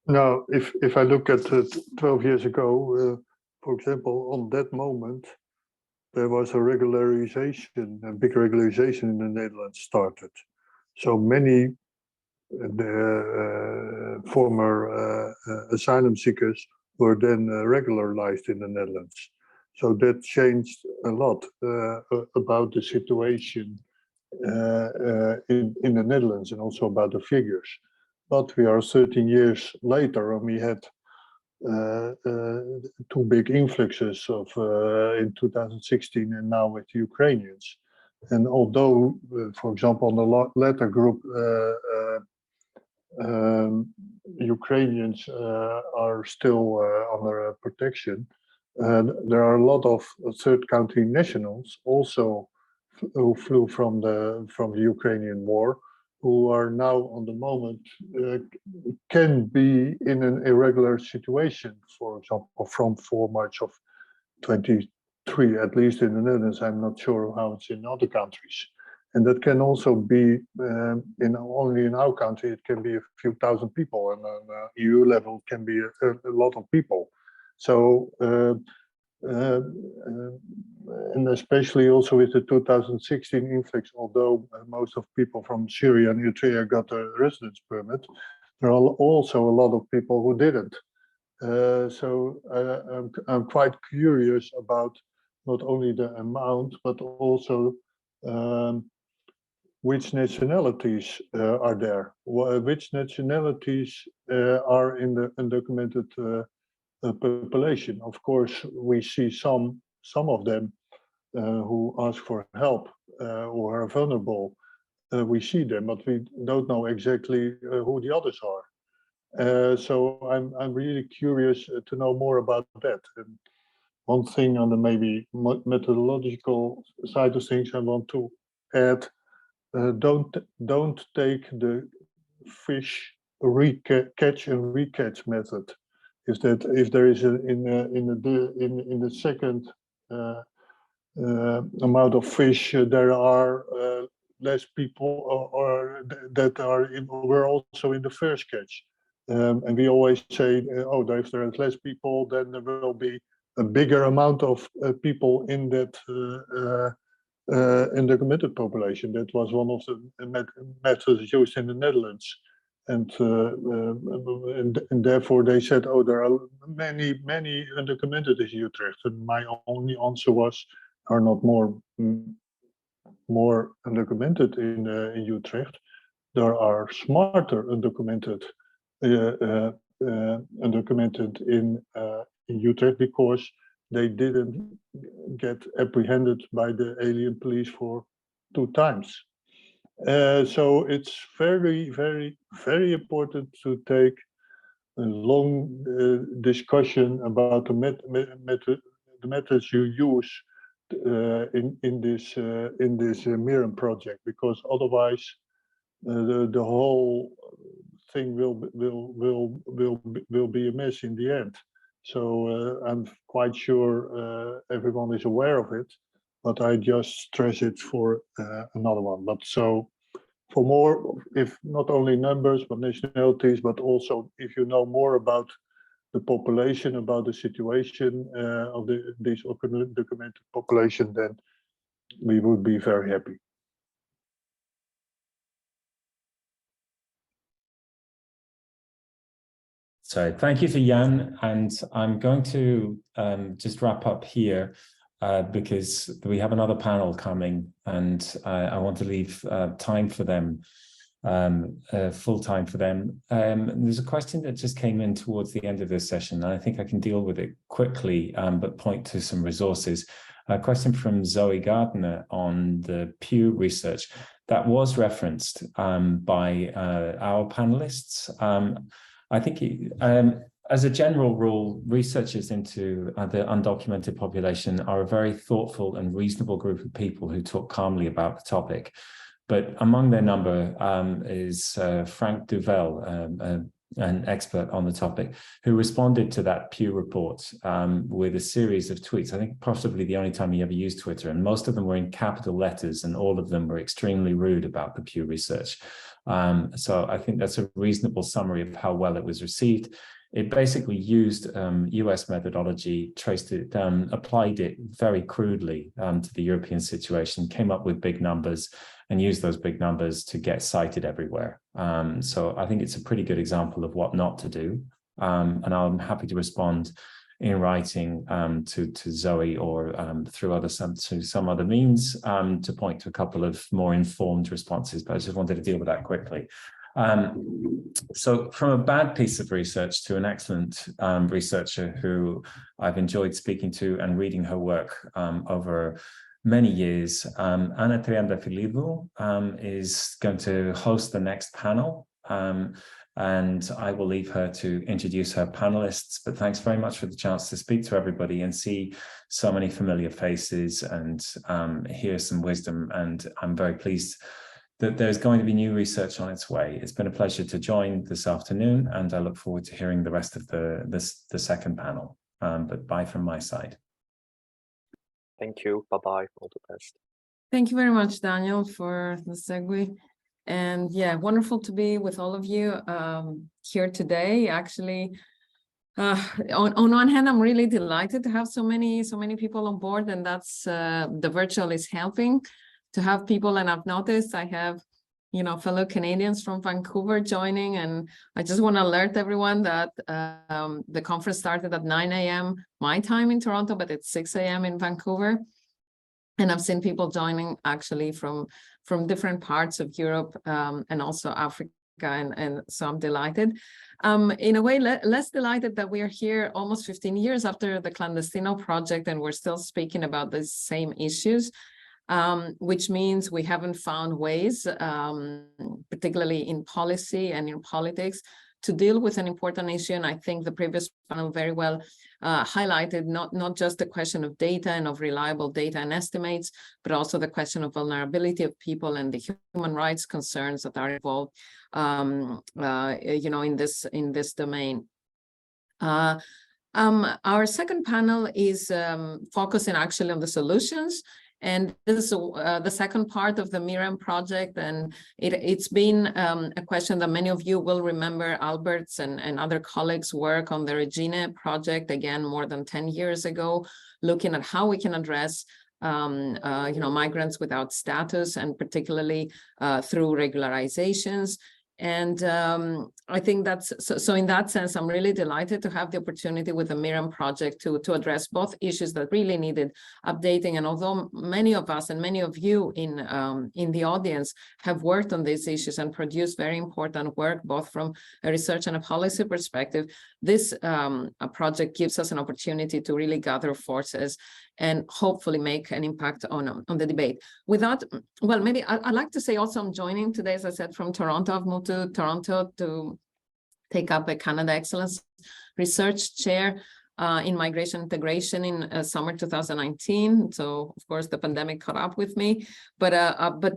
Now, if I look at 12 years ago, for example, on that moment, there was a regularization, a big regularization in the Netherlands started. So many former asylum seekers were then regularized in the Netherlands. So that changed a lot about the situation in the Netherlands, and also about the figures. But we are 13 years later, and we had two big influxes of in 2016 and now with Ukrainians. And although, for example, on the latter group, Ukrainians are still under protection, there are a lot of third country nationals also who flew from the Ukrainian war, who are now on the moment can be in an irregular situation, for example, from 4 March of 23, at least in the Netherlands. I'm not sure how it's in other countries. And that can also be, only in our country, it can be a few thousand people, and on EU level can be a lot of people. So, and especially also with the 2016 influx, although most of people from Syria and Eritrea got a residence permit, there are also a lot of people who didn't. So I'm quite curious about not only the amount, but also which nationalities are there, which nationalities are in the undocumented population. Of course, we see some of them who ask for help or are vulnerable. We see them, but we don't know exactly who the others are. So I'm really curious to know more about that. And one thing on the maybe methodological side of things I want to add: don't take the fish catch and recatch method. Is that if there is in the second amount of fish, there are less people or that were also in the first catch. And we always say, oh, if there is less people, then there will be a bigger amount of people in that undocumented population. That was one of the methods used in the Netherlands. And therefore they said, oh, there are many undocumented in Utrecht. And my only answer was, are not more undocumented in Utrecht. There are smarter undocumented in Utrecht because they didn't get apprehended by the alien police for 2 times. So it's very, very, very important to take a long discussion about the methods you use in this MIrreM project, because otherwise the whole thing will be a mess in the end. So I'm quite sure everyone is aware of it, but I just stress it for another one. But so for more, if not only numbers, but nationalities, but also if you know more about the population, about the situation of this undocumented population, then we would be very happy. So thank you to Jan, and I'm going to just wrap up here because we have another panel coming, and I want to leave time for them, full time for them. There's a question that just came in towards the end of this session, and I think I can deal with it quickly, but point to some resources. A question from Zoe Gardner on the Pew research that was referenced by our panelists. I think as a general rule, researchers into the undocumented population are a very thoughtful and reasonable group of people who talk calmly about the topic. But among their number is Frank Duvel, an expert on the topic, who responded to that Pew report with a series of tweets. I think possibly the only time he ever used Twitter, and most of them were in capital letters, and all of them were extremely rude about the Pew research. So I think that's a reasonable summary of how well it was received. It basically used US methodology, traced it, applied it very crudely to the European situation, came up with big numbers, and used those big numbers to get cited everywhere. So I think it's a pretty good example of what not to do. And I'm happy to respond in writing to Zoe or through some other means to point to a couple of more informed responses, but I just wanted to deal with that quickly. So from a bad piece of research to an excellent researcher who I've enjoyed speaking to and reading her work over many years, Anna Triandafyllidou is going to host the next panel. And I will leave her to introduce her panelists, but thanks very much for the chance to speak to everybody and see so many familiar faces and hear some wisdom. And I'm very pleased that there's going to be new research on its way. It's been a pleasure to join this afternoon, and I look forward to hearing the rest of the second panel. But bye from my side. Thank you. Bye-bye. All the best. Thank you very much, Daniel, for the segue. And yeah, wonderful to be with all of you here today. Actually, on one hand, I'm really delighted to have so many people on board, and that's the virtual is helping to have people. And I've noticed I have, fellow Canadians from Vancouver joining, and I just want to alert everyone that the conference started at 9 a.m. my time in Toronto, but it's 6 a.m. in Vancouver. And I've seen people joining actually from different parts of Europe and also Africa, and so I'm delighted. In a way, less delighted that we are here almost 15 years after the Clandestino project, and we're still speaking about the same issues, which means we haven't found ways, particularly in policy and in politics, to deal with an important issue. And I think the previous panel very well highlighted not just the question of data and of reliable data and estimates, but also the question of vulnerability of people and the human rights concerns that are involved, in this domain. Our second panel is focusing actually on the solutions. And this is the second part of the MIrreM project, and it's been a question that many of you will remember Albert's and other colleagues' work on the Regina project, again, more than 10 years ago, looking at how we can address migrants without status, and particularly through regularizations. And I think that's, so in that sense, I'm really delighted to have the opportunity with the MIrreM project to address both issues that really needed updating. And although many of us and many of you in the audience have worked on these issues and produced very important work, both from a research and a policy perspective, this project gives us an opportunity to really gather forces and hopefully make an impact on the debate. Without, well, maybe I'd like to say also I'm joining today, as I said, from Toronto. I've moved to Toronto to take up a Canada Excellence Research Chair in Migration Integration in summer 2019. So of course the pandemic caught up with me, but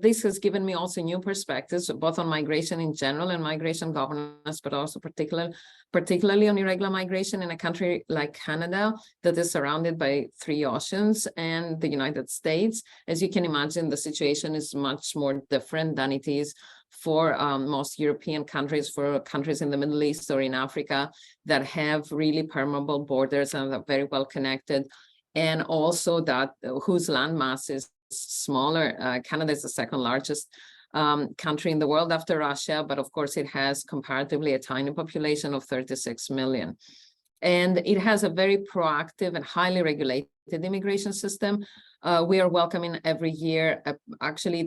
this has given me also new perspectives, both on migration in general and migration governance, but also particularly on irregular migration in a country like Canada that is surrounded by 3 oceans and the United States. As you can imagine, the situation is much more different than it is for most European countries, for countries in the Middle East or in Africa that have really permeable borders and are very well connected, and also that whose landmass is smaller. Canada is the second largest country in the world after Russia, but of course it has comparatively a tiny population of 36 million. And it has a very proactive and highly regulated immigration system. We are welcoming every year, actually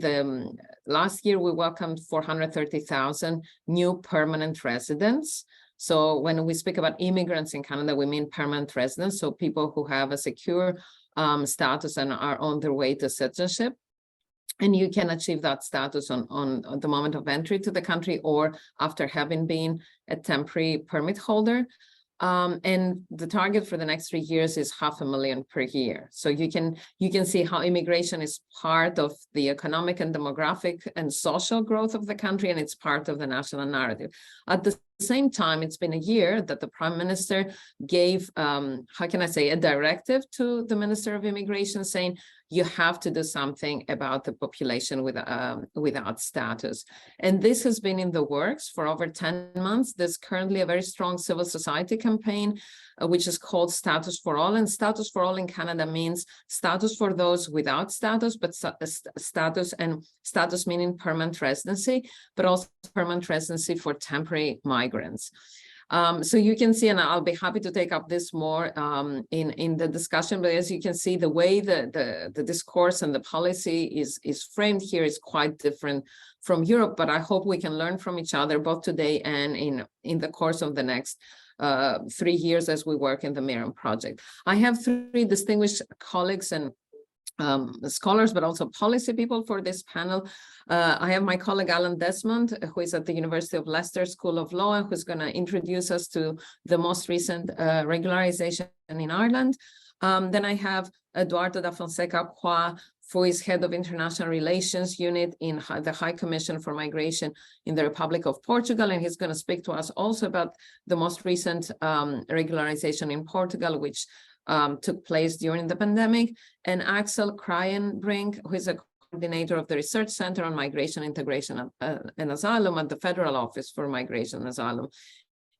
last year we welcomed 430,000 new permanent residents. So when we speak about immigrants in Canada, we mean permanent residents, so people who have a secure status and are on their way to citizenship. And you can achieve that status on the moment of entry to the country or after having been a temporary permit holder. And the target for the next 3 years is 500,000 per year. So you can see how immigration is part of the economic and demographic and social growth of the country, and it's part of the national narrative. At the same time, it's been a year that the Prime Minister gave, how can I say, a directive to the Minister of Immigration saying, you have to do something about the population without status. And this has been in the works for over 10 months. There's currently a very strong civil society campaign, which is called Status for All. And Status for All in Canada means status for those without status, but status meaning permanent residency, but also permanent residency for temporary migrants. So you can see, and I'll be happy to take up this more in the discussion, but as you can see, the way the discourse and the policy is framed here is quite different from Europe, but I hope we can learn from each other both today and in the course of the next 3 years as we work in the MIrreM project. I have 3 distinguished colleagues and scholars, but also policy people for this panel. I have my colleague Alan Desmond, who is at the University of Leicester School of Law, who's going to introduce us to the most recent regularization in Ireland. Then I have Eduardo da Fonseca, who is head of International Relations Unit in the High Commission for Migration in the Republic of Portugal, and he's going to speak to us also about the most recent regularization in Portugal, which took place during the pandemic, and Axel Kreienbrink, who is a coordinator of the Research Center on Migration, Integration and Asylum at the Federal Office for Migration and Asylum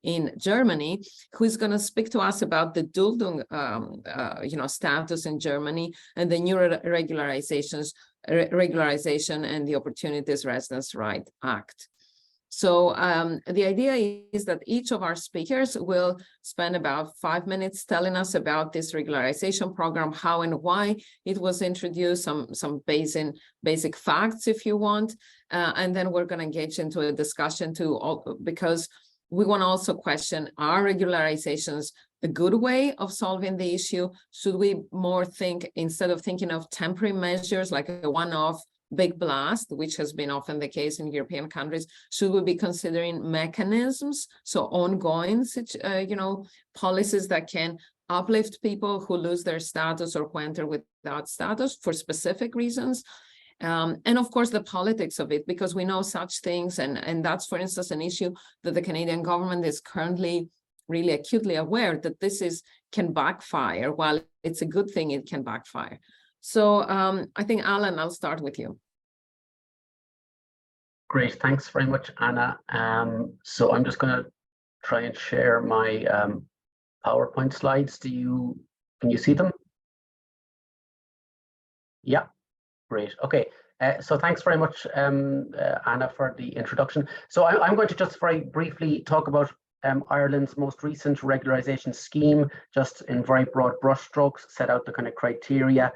in Germany, who is going to speak to us about the Duldung, status in Germany and the new regularization and the Opportunities Residence Right Act. So the idea is that each of our speakers will spend about 5 minutes telling us about this regularization program, how and why it was introduced, some basic facts, if you want, and then we're going to engage into a discussion too, because we want to also question, are regularizations a good way of solving the issue? Should we more think, instead of thinking of temporary measures like a one-off big blast, which has been often the case in European countries? Should we be considering mechanisms, so ongoing, policies that can uplift people who lose their status or who enter without status for specific reasons? And of course, the politics of it, because we know such things, and that's, for instance, an issue that the Canadian government is currently really acutely aware that this can backfire. While it's a good thing, it can backfire. So I think, Alan, I'll start with you. Great, thanks very much, Anna. So I'm just going to try and share my PowerPoint slides. Can you see them? Yeah, great. Okay. So thanks very much, Anna, for the introduction. So I'm going to just very briefly talk about Ireland's most recent regularisation scheme, just in very broad brushstrokes, set out the kind of criteria,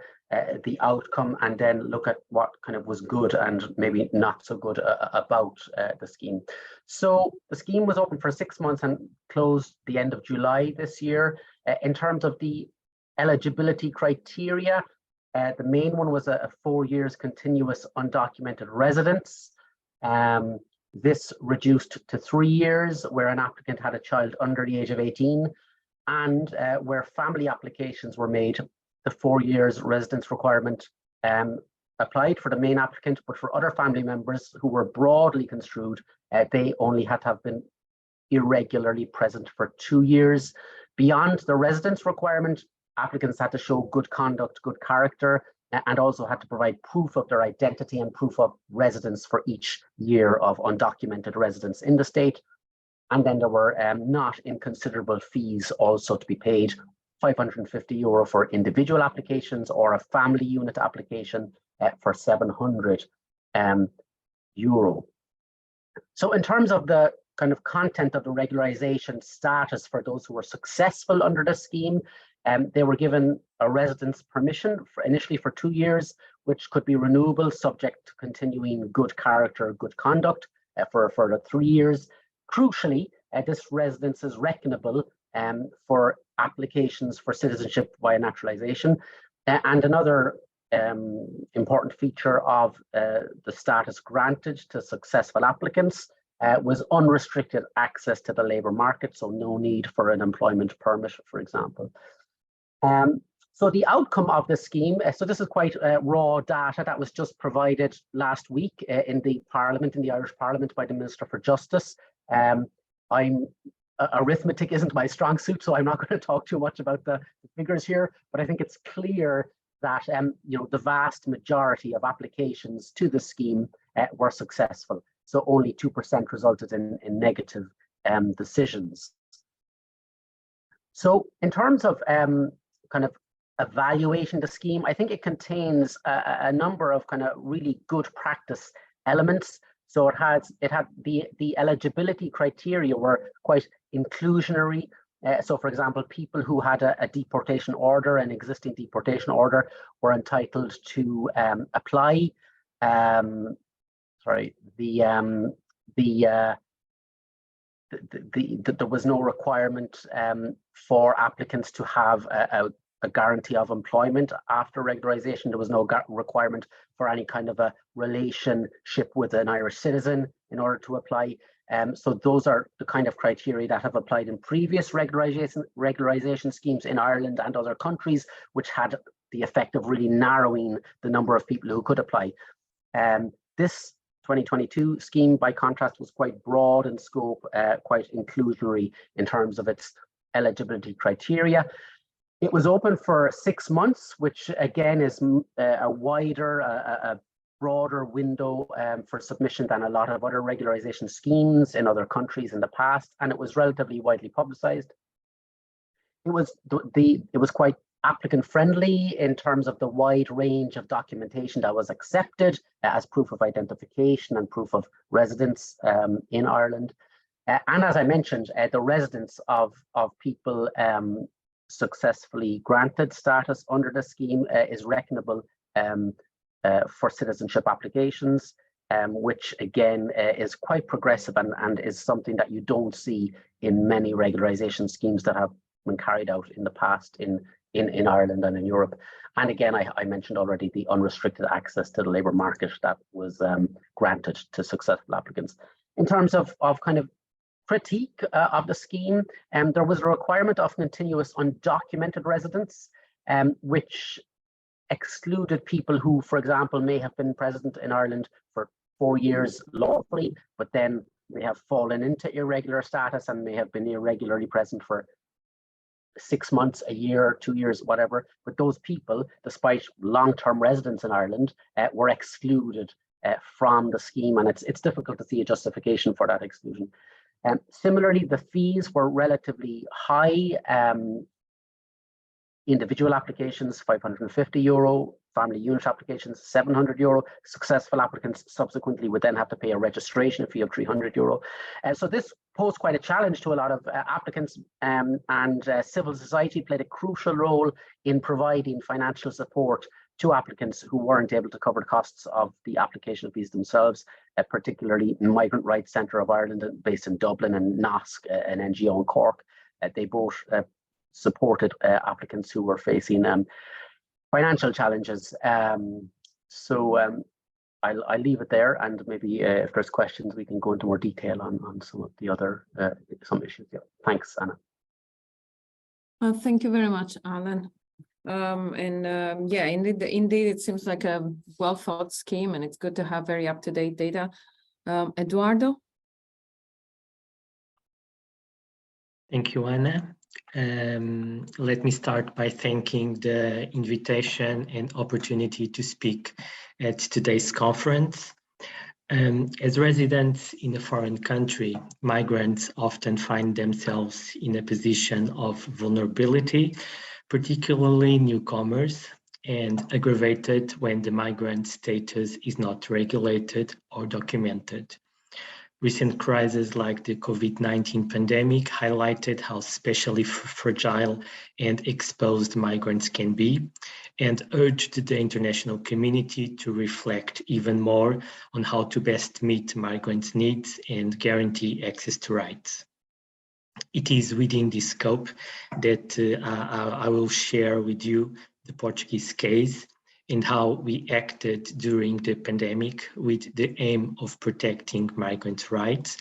the outcome, and then look at what kind of was good and maybe not so good about the scheme. So the scheme was open for 6 months and closed the end of July this year. In terms of the eligibility criteria, the main one was a 4 years continuous undocumented residence. This reduced to 3 years where an applicant had a child under the age of 18, and where family applications were made, the 4 years residence requirement applied for the main applicant, but for other family members who were broadly construed, they only had to have been irregularly present for 2 years. Beyond the residence requirement, applicants had to show good conduct, good character, and also had to provide proof of their identity and proof of residence for each year of undocumented residence in the state. And then there were not inconsiderable fees also to be paid, €550 for individual applications, or a family unit application for €700. So in terms of the kind of content of the regularisation status for those who were successful under the scheme, they were given a residence permission initially for 2 years, which could be renewable subject to continuing good character, good conduct for a further 3 years. Crucially, this residence is reckonable for applications for citizenship via naturalisation. And another important feature of the status granted to successful applicants was unrestricted access to the labour market, so no need for an employment permit, for example. So the outcome of the scheme, so this is quite raw data that was just provided last week in the Parliament, in the Irish Parliament, by the Minister for Justice. Arithmetic isn't my strong suit, so I'm not going to talk too much about the figures here, but I think it's clear that the vast majority of applications to the scheme were successful. So only 2% resulted in negative decisions. So in terms of kind of evaluating the scheme, I think it contains a number of kind of really good practice elements. So it had the eligibility criteria were quite inclusionary. So for example, people who had a deportation order, an existing deportation order, were entitled to apply. There was no requirement for applicants to have a guarantee of employment after regularisation. There was no requirement for any kind of a relationship with an Irish citizen in order to apply. So those are the kind of criteria that have applied in previous regularisation schemes in Ireland and other countries, which had the effect of really narrowing the number of people who could apply. This 2022 scheme, by contrast, was quite broad in scope, quite inclusionary in terms of its eligibility criteria. It was open for 6 months, which again is a wider, a broader window for submission than a lot of other regularisation schemes in other countries in the past, and it was relatively widely publicised. It was quite applicant friendly in terms of the wide range of documentation that was accepted as proof of identification and proof of residence in Ireland. And as I mentioned, the residence of people successfully granted status under the scheme is reckonable for citizenship applications, which again is quite progressive and is something that you don't see in many regularisation schemes that have been carried out in the past in in Ireland and in Europe. And again, I mentioned already the unrestricted access to the labour market that was granted to successful applicants. In terms of kind of critique of the scheme, there was a requirement of continuous undocumented residence, which excluded people who, for example, may have been present in Ireland for 4 years lawfully, but then may have fallen into irregular status and may have been irregularly present for 6 months, a year, 2 years, whatever. But those people, despite long-term residence in Ireland, were excluded from the scheme, and it's difficult to see a justification for that exclusion. Similarly, the fees were relatively high. Individual applications, €550, family unit applications, €700. Successful applicants subsequently would then have to pay a registration fee of €300. So this posed quite a challenge to a lot of applicants, and civil society played a crucial role in providing financial support to applicants who weren't able to cover the costs of the application fees themselves, particularly Migrant Rights Centre of Ireland, based in Dublin, and NASC, an NGO in Cork. They both supported applicants who were facing financial challenges. I'll leave it there, and maybe if there's questions, we can go into more detail on some of the other some issues. Yeah. Thanks, Anna. Thank you very much, Alan. Yeah, indeed, it seems like a well thought scheme, and it's good to have very up-to-date data. Eduardo? Thank you, Anna. Let me start by thanking the invitation and opportunity to speak at today's conference. As residents in a foreign country, migrants often find themselves in a position of vulnerability, particularly newcomers, and aggravated when the migrant status is not regulated or documented. Recent crises like the COVID-19 pandemic highlighted how especially fragile and exposed migrants can be, and urged the international community to reflect even more on how to best meet migrants' needs and guarantee access to rights. It is within this scope that I will share with you the Portuguese case and how we acted during the pandemic with the aim of protecting migrant rights,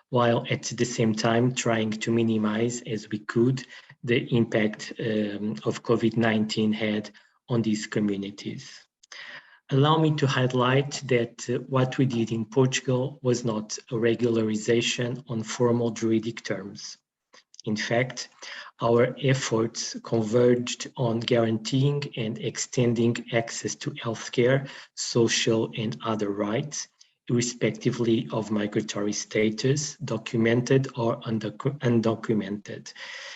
while at the same time trying to minimize as we could the impact of COVID-19 had on these communities. Allow me to highlight that what we did in Portugal was not a regularization on formal juridic terms. In fact, our efforts converged on guaranteeing and extending access to healthcare, social and other rights, irrespectively of migratory status, documented or undocumented.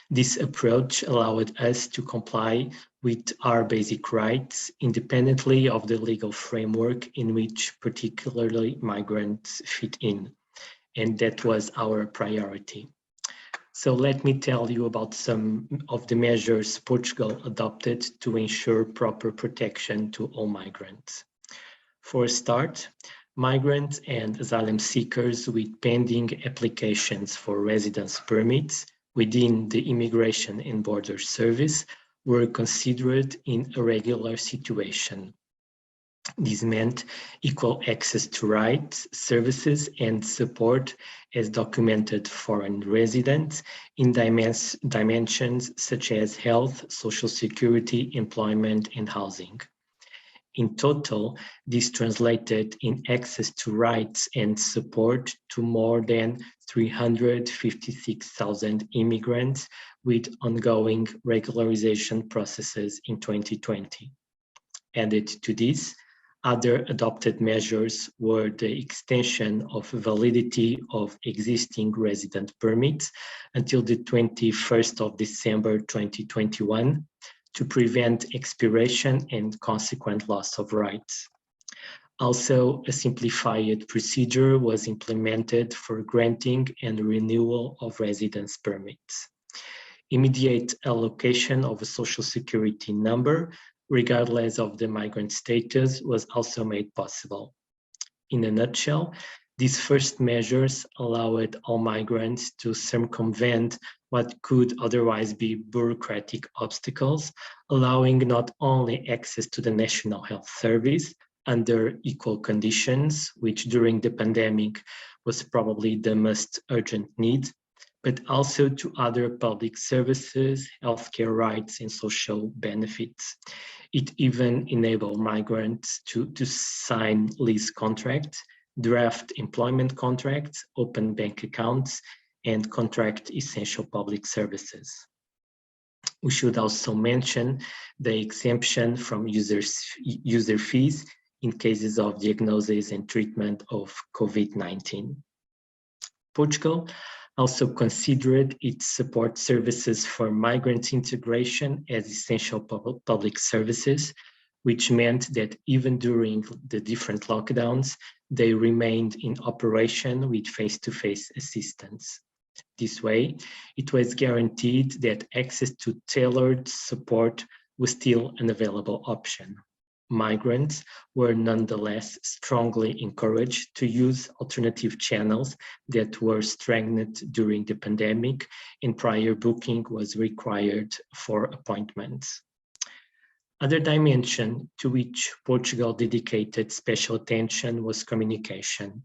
This approach allowed us to comply with our basic rights, independently of the legal framework in which particularly migrants fit in. And that was our priority. So let me tell you about some of the measures Portugal adopted to ensure proper protection to all migrants. For a start, migrants and asylum seekers with pending applications for residence permits within the Immigration and Border Service were considered in a regular situation. This meant equal access to rights, services, and support as documented foreign residents in dimensions such as health, social security, employment, and housing. In total, this translated in access to rights and support to more than 356,000 immigrants with ongoing regularization processes in 2020. Added to this, other adopted measures were the extension of validity of existing resident permits until the 21st of December 2021 to prevent expiration and consequent loss of rights. Also, a simplified procedure was implemented for granting and renewal of residence permits. Immediate allocation of a social security number, regardless of the migrant status, was also made possible. In a nutshell, These first measures allowed all migrants to circumvent what could otherwise be bureaucratic obstacles, allowing not only access to the National Health Service under equal conditions, which during the pandemic was probably the most urgent need, but also to other public services, healthcare rights, and social benefits. It even enabled migrants to sign lease contracts, draft employment contracts, open bank accounts, and contract essential public services. We should also mention the exemption from user fees in cases of diagnosis and treatment of COVID-19. Portugal also considered its support services for migrant integration as essential public services, which meant that even during the different lockdowns, they remained in operation with face-to-face assistance. This way, it was guaranteed that access to tailored support was still an available option. Migrants were nonetheless strongly encouraged to use alternative channels that were strengthened during the pandemic, and prior booking was required for appointments. Other dimension to which Portugal dedicated special attention was communication.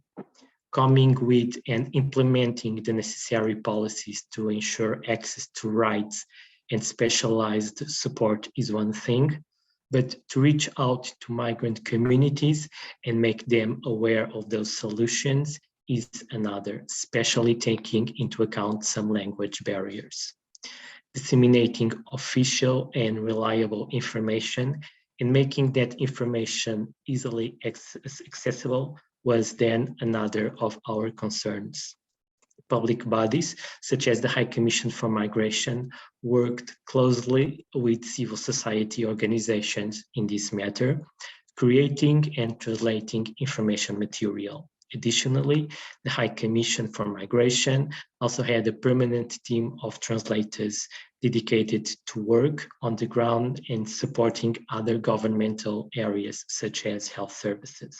Coming with and implementing the necessary policies to ensure access to rights and specialized support is one thing, but to reach out to migrant communities and make them aware of those solutions is another, especially taking into account some language barriers. Disseminating official and reliable information and making that information easily accessible was then another of our concerns. Public bodies, such as the High Commission for Migration, worked closely with civil society organizations in this matter, creating and translating information material. Additionally, the High Commission for Migration also had a permanent team of translators dedicated to work on the ground and supporting other governmental areas such as health services.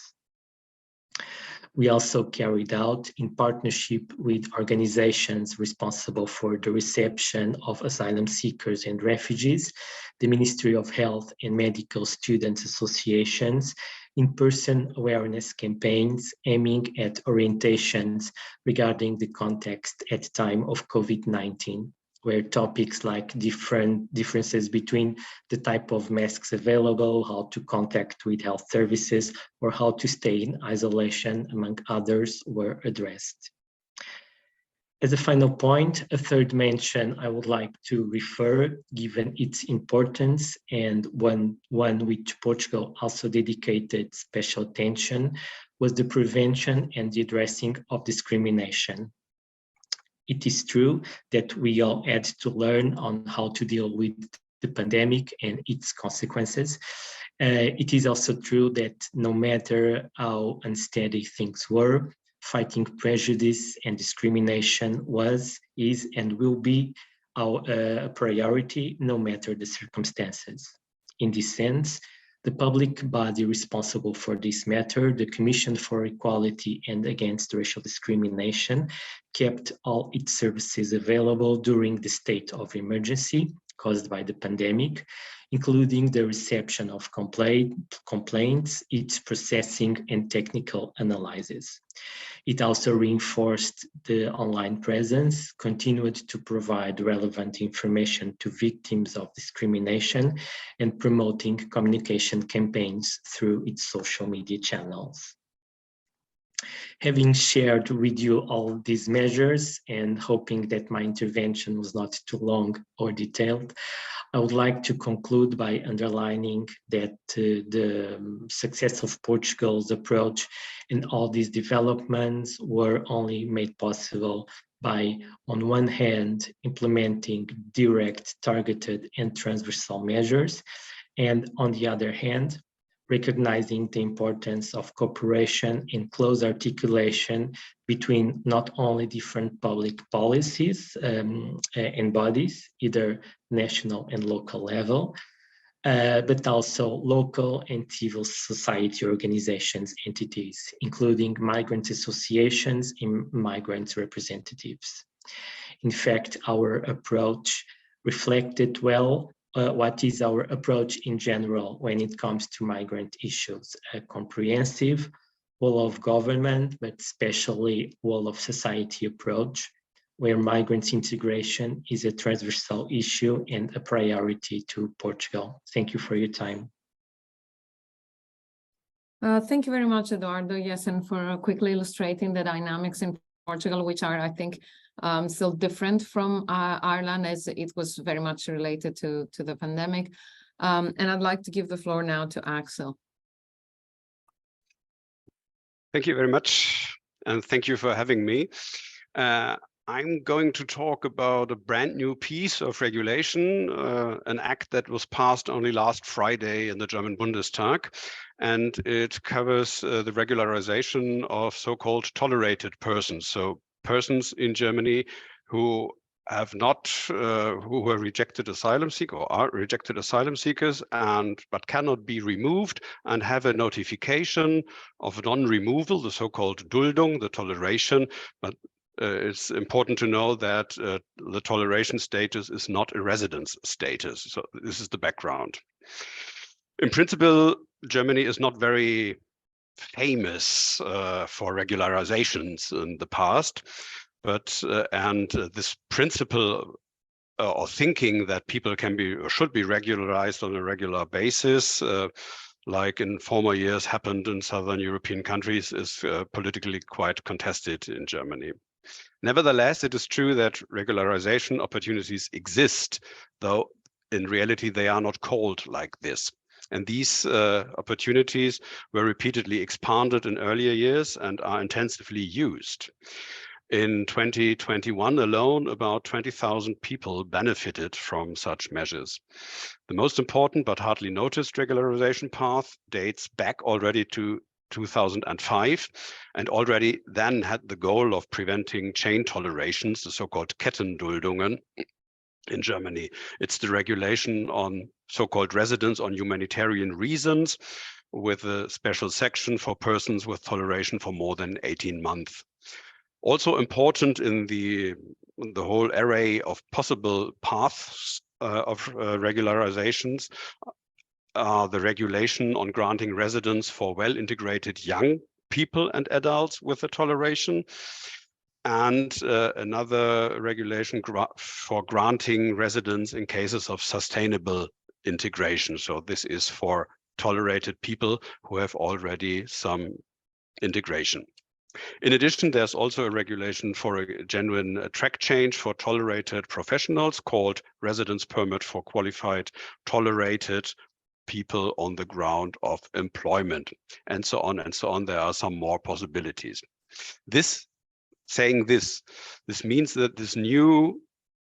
We also carried out, in partnership with organizations responsible for the reception of asylum seekers and refugees, the Ministry of Health and Medical Students Associations, in-person awareness campaigns aiming at orientations regarding the context at the time of COVID-19, where topics like differences between the type of masks available, how to contact with health services, or how to stay in isolation, among others, were addressed. As a final point, a third mention I would like to refer, given its importance, and one which Portugal also dedicated special attention, was the prevention and the addressing of discrimination. It is true that we all had to learn on how to deal with the pandemic and its consequences. It is also true that no matter how unsteady things were, fighting prejudice and discrimination was, is, and will be our priority, no matter the circumstances. In this sense, the public body responsible for this matter, the Commission for Equality and Against Racial Discrimination, kept all its services available during the state of emergency caused by the pandemic, including the reception of complaints, its processing, and technical analysis. It also reinforced the online presence, continued to provide relevant information to victims of discrimination, and promoting communication campaigns through its social media channels. Having shared with you all these measures and hoping that my intervention was not too long or detailed, I would like to conclude by underlining that the success of Portugal's approach in all these developments were only made possible by, on one hand, implementing direct, targeted, and transversal measures, and on the other hand, recognizing the importance of cooperation and close articulation between not only different public policies and bodies, either national and local level, but also local and civil society organizations, entities, including migrant associations and migrant representatives. In fact, our approach reflected well what is our approach in general when it comes to migrant issues: a comprehensive whole of government, but especially whole of society approach, where migrants integration is a transversal issue and a priority to Portugal. Thank you for your time. Thank you very much, Eduardo. Yes, and for quickly illustrating the dynamics in Portugal, which are, I think, still different from Ireland, as it was very much related to the pandemic. And I'd like to give the floor now to Axel. Thank you very much, and thank you for having me. I'm going to talk about a brand new piece of regulation, an act that was passed only last Friday in the German Bundestag, and it covers the regularization of so-called tolerated persons. So persons in Germany who have not, who were rejected asylum seekers or are rejected asylum seekers but cannot be removed and have a notification of non-removal, the so-called Duldung, the toleration, but it's important to know that the toleration status is not a residence status. So this is the background. In principle, Germany is not very famous for regularizations in the past, but this principle or thinking that people can be or should be regularized on a regular basis, like in former years happened in southern European countries, is politically quite contested in Germany. Nevertheless, it is true that regularization opportunities exist, though in reality they are not called like this. And these opportunities were repeatedly expanded in earlier years and are intensively used. In 2021 alone, about 20,000 people benefited from such measures. The most important but hardly noticed regularization path dates back already to 2005, and already then had the goal of preventing chain tolerations, the so-called Kettenduldungen in Germany. It's the regulation on so-called residence on humanitarian reasons, with a special section for persons with toleration for more than 18 months. Also important in the whole array of possible paths of regularizations are the regulation on granting residence for well-integrated young people and adults with a toleration, and another regulation for granting residence in cases of sustainable integration. So this is for tolerated people who have already some integration. In addition, there's also a regulation for a genuine track change for tolerated professionals called residence permit for qualified tolerated people on the ground of employment, and so on and so on. There are some more possibilities. This means that this new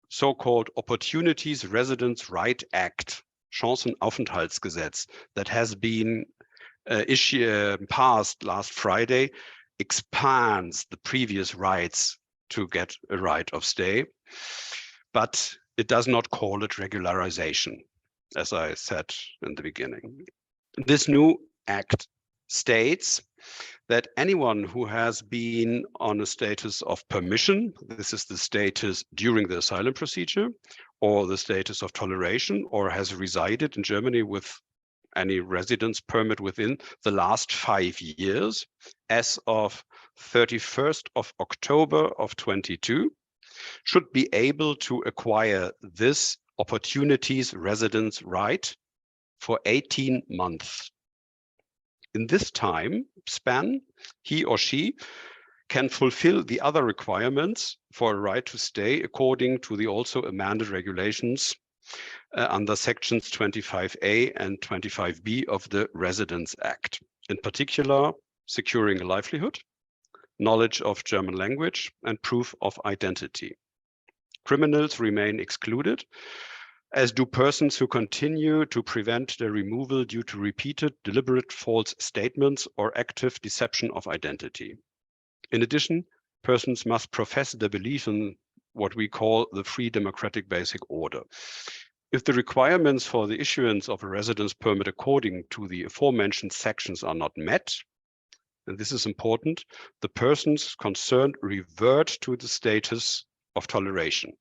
so-called Opportunities Residence Right Act, Chancenaufenthaltsgesetz, that has been passed last Friday, expands the previous rights to get a right of stay, but it does not call it regularization, as I said in the beginning. This new act states that anyone who has been on a status of permission, this is the status during the asylum procedure, or the status of toleration, or has resided in Germany with any residence permit within the last 5 years, as of 31st of October of 22, should be able to acquire this Opportunities Residence right for 18 months. In this time span, he or she can fulfill the other requirements for a right to stay according to the also amended regulations under sections 25A and 25B of the Residence Act. In particular, securing a livelihood, knowledge of German language, and proof of identity. Criminals remain excluded, as do persons who continue to prevent their removal due to repeated, deliberate false statements or active deception of identity. In addition, persons must profess their belief in what we call the free democratic basic order. If the requirements for the issuance of a residence permit according to the aforementioned sections are not met, and this is important, the persons concerned revert to the status of toleration.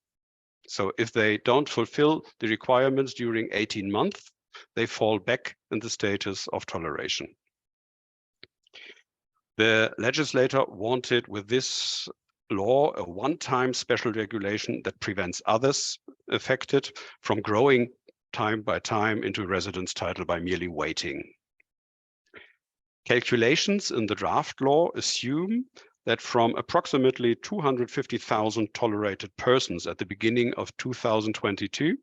So if they don't fulfill the requirements during 18 months, they fall back in the status of toleration. The legislator wanted with this law a one-time special regulation that prevents others affected from growing time by time into residence title by merely waiting. Calculations in the draft law assume that from approximately 250,000 tolerated persons at the beginning of 2022,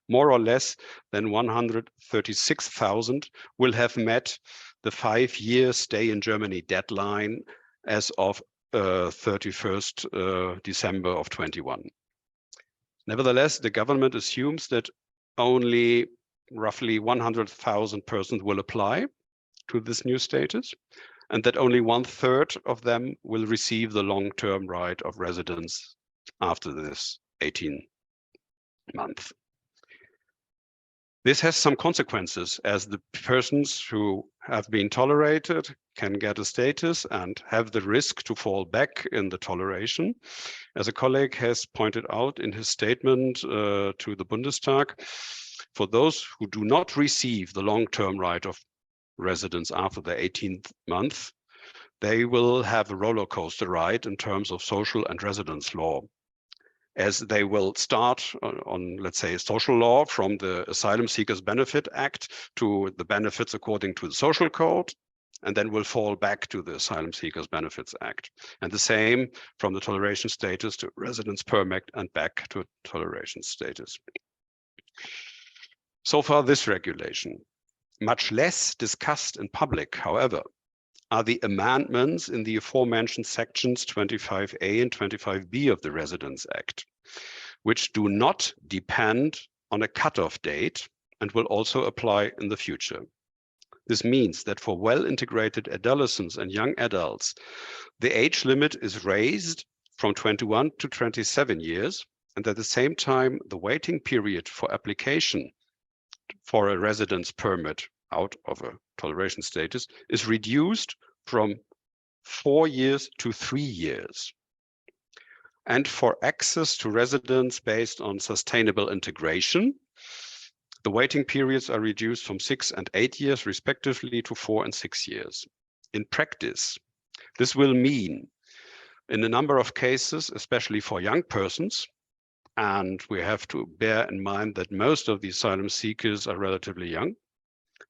more or less than 136,000 will have met the 5-year stay in Germany deadline as of 31st December of 21. Nevertheless, the government assumes that only roughly 100,000 persons will apply to this new status, and that only 1/3 of them will receive the long-term right of residence after this 18 months. This has some consequences, as the persons who have been tolerated can get a status and have the risk to fall back in the toleration. As a colleague has pointed out in his statement to the Bundestag, for those who do not receive the long-term right of residence after the 18th month, they will have a roller coaster ride in terms of social and residence law, as they will start on, let's say, social law from the Asylum Seekers Benefit Act to the benefits according to the Social Code, and then will fall back to the Asylum Seekers Benefits Act. And the same from the toleration status to residence permit and back to toleration status. So far, this regulation. Much less discussed in public, however, are the amendments in the aforementioned sections 25A and 25B of the Residence Act, which do not depend on a cutoff date and will also apply in the future. This means that for well-integrated adolescents and young adults, the age limit is raised from 21 to 27 years, and at the same time, the waiting period for application for a residence permit out of a toleration status is reduced from 4 years to 3 years. And for access to residence based on sustainable integration, the waiting periods are reduced from 6 and 8 years respectively to 4 and 6 years. In practice, this will mean in a number of cases, especially for young persons, and we have to bear in mind that most of the asylum seekers are relatively young,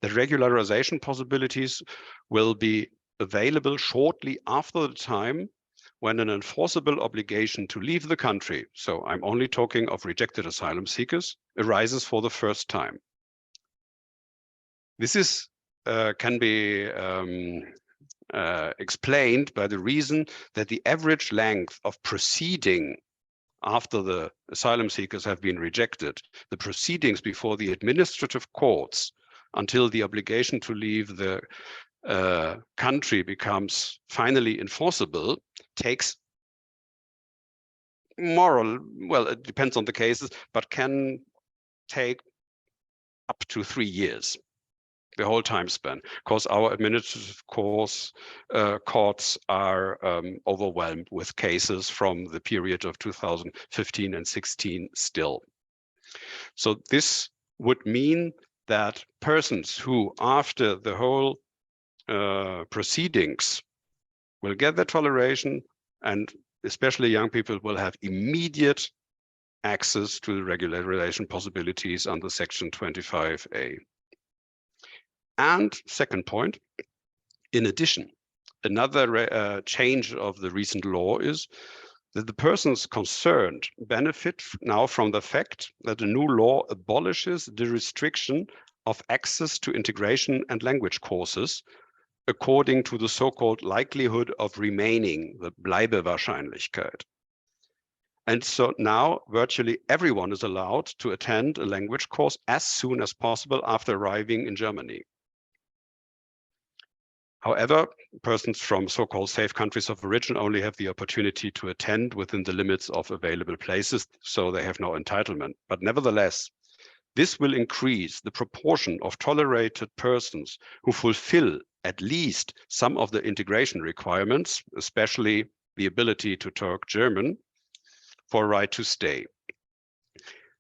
that regularization possibilities will be available shortly after the time when an enforceable obligation to leave the country, so I'm only talking of rejected asylum seekers, arises for the first time. This is can be explained by the reason that the average length of proceeding after the asylum seekers have been rejected, the proceedings before the administrative courts until the obligation to leave the country becomes finally enforceable, takes well, it depends on the cases, but can take up to 3 years, the whole time span, because our administrative courts are overwhelmed with cases from the period of 2015 and 16 still. So this would mean that persons who, after the whole proceedings, will get their toleration, and especially young people will have immediate access to the regularization possibilities under Section 25A. And second point, in addition, another change of the recent law is that the persons concerned benefit now from the fact that the new law abolishes the restriction of access to integration and language courses according to the so-called likelihood of remaining, the Bleibewahrscheinlichkeit. And so now virtually everyone is allowed to attend a language course as soon as possible after arriving in Germany. However, persons from so-called safe countries of origin only have the opportunity to attend within the limits of available places, so they have no entitlement. But nevertheless, This will increase the proportion of tolerated persons who fulfill at least some of the integration requirements, especially the ability to talk German, for a right to stay.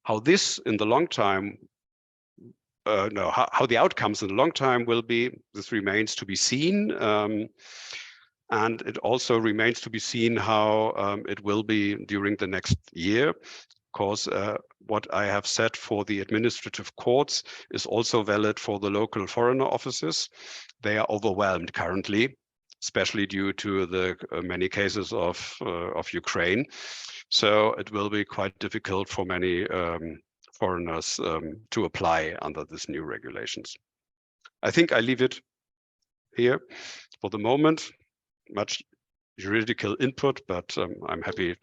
How this in the long time, how the outcomes in the long time will be, this remains to be seen. And it also remains to be seen how it will be during the next year. Of course, what I have said for the administrative courts is also valid for the local foreigner offices. They are overwhelmed currently, especially due to the many cases of Ukraine. So it will be quite difficult for many foreigners to apply under this new regulations. I think I leave it here for the moment. Much juridical input, but I'm happy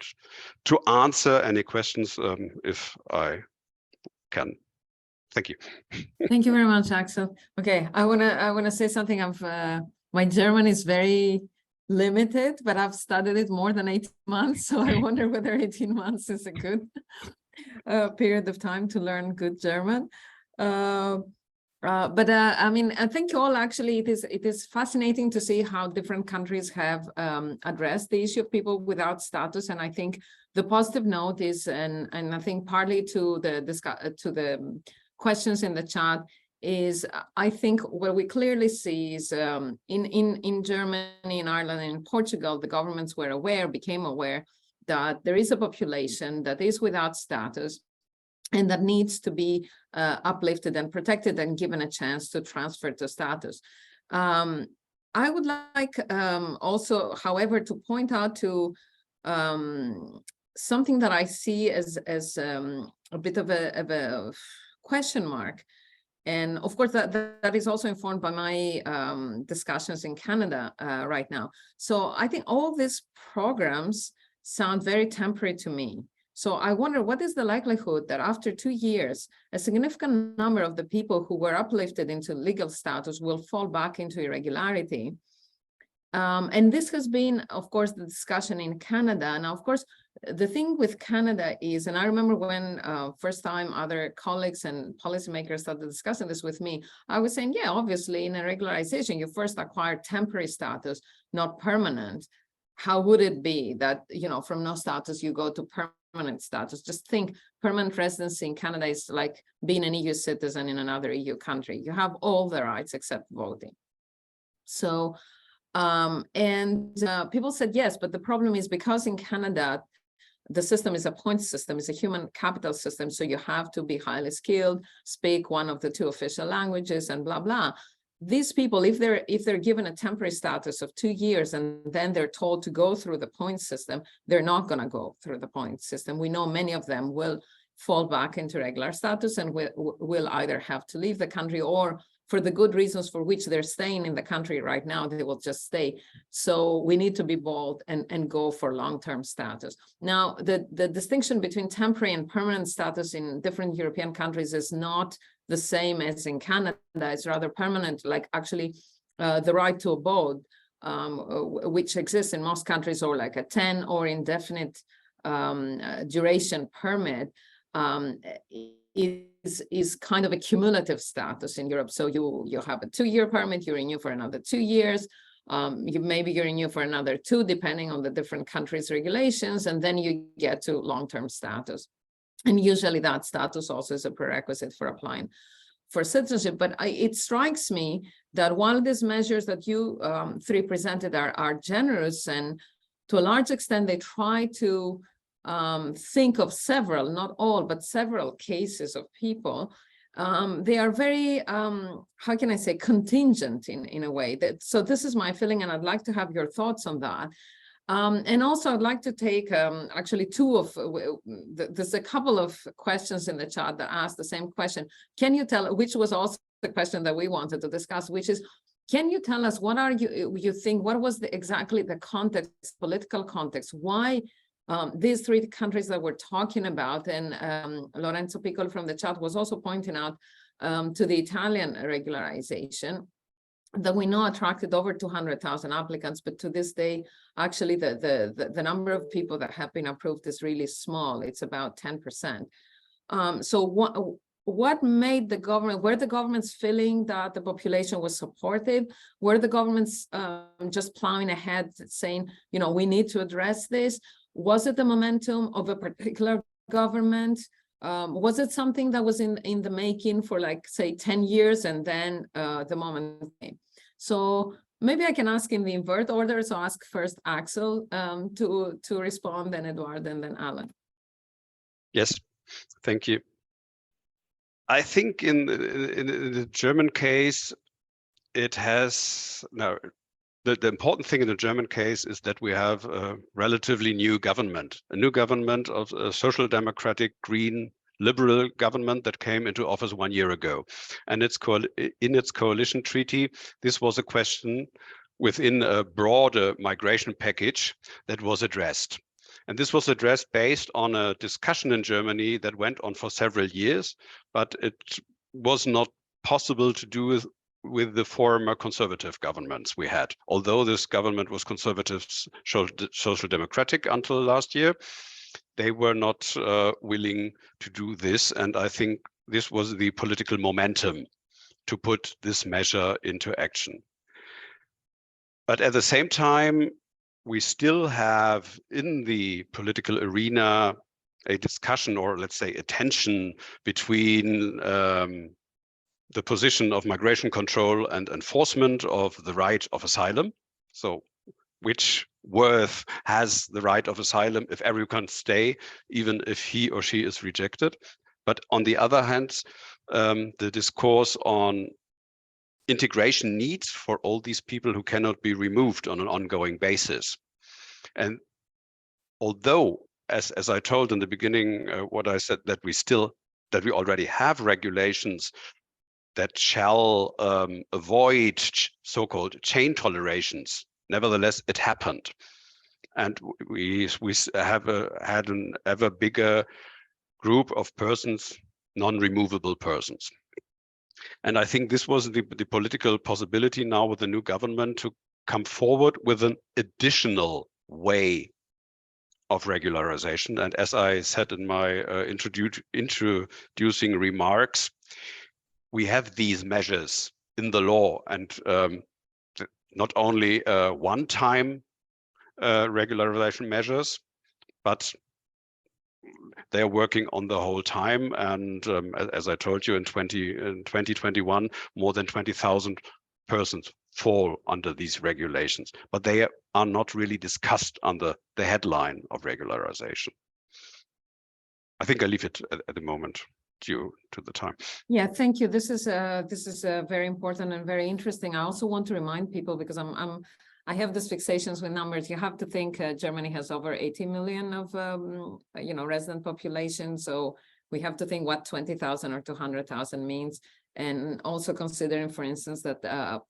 to answer any questions if I can. Thank you. Thank you very much, Axel. Okay, I wanna say something. My German is very limited, but I've studied it more than 18 months, so I wonder whether 18 months is a good period of time to learn good German. I mean, I think all actually it is fascinating to see how different countries have addressed the issue of people without status. And I think the positive note is, and I think partly to the questions in the chat, is I think what we clearly see is in Germany, in Ireland, and in Portugal, the governments became aware that there is a population that is without status and that needs to be uplifted and protected and given a chance to transfer to status. I would like also, however, to point out to something that I see as a bit of a question mark. And of course, that is also informed by my discussions in Canada right now. So I think all these programs sound very temporary to me. So I wonder, what is the likelihood that after 2 years, a significant number of the people who were uplifted into legal status will fall back into irregularity? And this has been, of course, the discussion in Canada. Now, of course, the thing with Canada is, and I remember when first time other colleagues and policymakers started discussing this with me, I was saying, yeah, obviously in a regularization, you first acquire temporary status, not permanent. How would it be that, you know, from no status, you go to permanent status? Just think, permanent residency in Canada is like being an EU citizen in another EU country. You have all the rights except voting. So, people said yes, but the problem is because in Canada, the system is a points system, it's a human capital system. So you have to be highly skilled, speak one of the 2 official languages and blah, blah. These people, if they're given a temporary status of 2 years and then they're told to go through the points system, they're not going to go through the points system. We know many of them will fall back into regular status and will either have to leave the country, or for the good reasons for which they're staying in the country right now, they will just stay. So we need to be bold and go for long-term status. Now, the distinction between temporary and permanent status in different European countries is not the same as in Canada. It's rather permanent, like actually the right to abode, which exists in most countries, or like a 10 or indefinite duration permit, is kind of a cumulative status in Europe. So you have a 2-year permit, you renew for another 2 years, maybe you renew for another 2, depending on the different countries' regulations, and then you get to long-term status. And usually that status also is a prerequisite for applying for citizenship. But it strikes me that while these measures that you 3 presented are generous, and to a large extent they try to think of several, not all, but several cases of people, they are very, how can I say, contingent in a way. So this is my feeling, and I'd like to have your thoughts on that. And also I'd like to take actually 2 of, there's a couple of questions in the chat that ask the same question. Can you tell, which was also the question that we wanted to discuss, which is, can you tell us what are you think, what was exactly the context, political context, why these 3 countries that we're talking about, and Lorenzo Piccolo from the chat was also pointing out to the Italian regularization, that we know attracted over 200,000 applicants, but to this day, actually the number of people that have been approved is really small. It's about 10%. So what made the government, were the governments feeling that the population was supportive? Were the governments just plowing ahead saying, you know, we need to address this? Was it the momentum of a particular government? Was it something that was in the making for like, say, 10 years and then the moment came? So maybe I can ask in the invert order. So ask first Axel to respond, then Eduardo, and then Alan. Yes, thank you. I think in the German case, it has, no, the important thing in the German case is that we have a relatively new government, of a social democratic, green, liberal government that came into office 1 year ago. And in its coalition treaty, this was a question within a broader migration package that was addressed. And this was addressed based on a discussion in Germany that went on for several years, but it was not possible to do with the former conservative governments we had. Although this government was conservative social democratic until last year, they were not willing to do this. And I think this was the political momentum to put this measure into action. But at the same time, we still have in the political arena a discussion, or let's say a tension between the position of migration control and enforcement of the right of asylum. So which worth has the right of asylum if everyone can stay, even if he or she is rejected? But on the other hand, the discourse on integration needs for all these people who cannot be removed on an ongoing basis. And although, as I told in the beginning, what I said, that we already have regulations that shall avoid so-called chain tolerations, nevertheless, it happened. And we have had an ever bigger group of persons, non-removable persons. And I think this was the political possibility now with the new government to come forward with an additional way of regularization. And as I said in my introducing remarks, we have these measures in the law, and not only one-time regularization measures, but they are working on the whole time. And as I told you, in 2021, more than 20,000 persons fall under these regulations, but they are not really discussed under the headline of regularization. I think I leave it at the moment due to the time. Yeah, thank you. This is very important and very interesting. I also want to remind people, because I have these fixations with numbers. You have to think Germany has over 80 million of resident population. So we have to think what 20,000 or 200,000 means. And also considering, for instance, that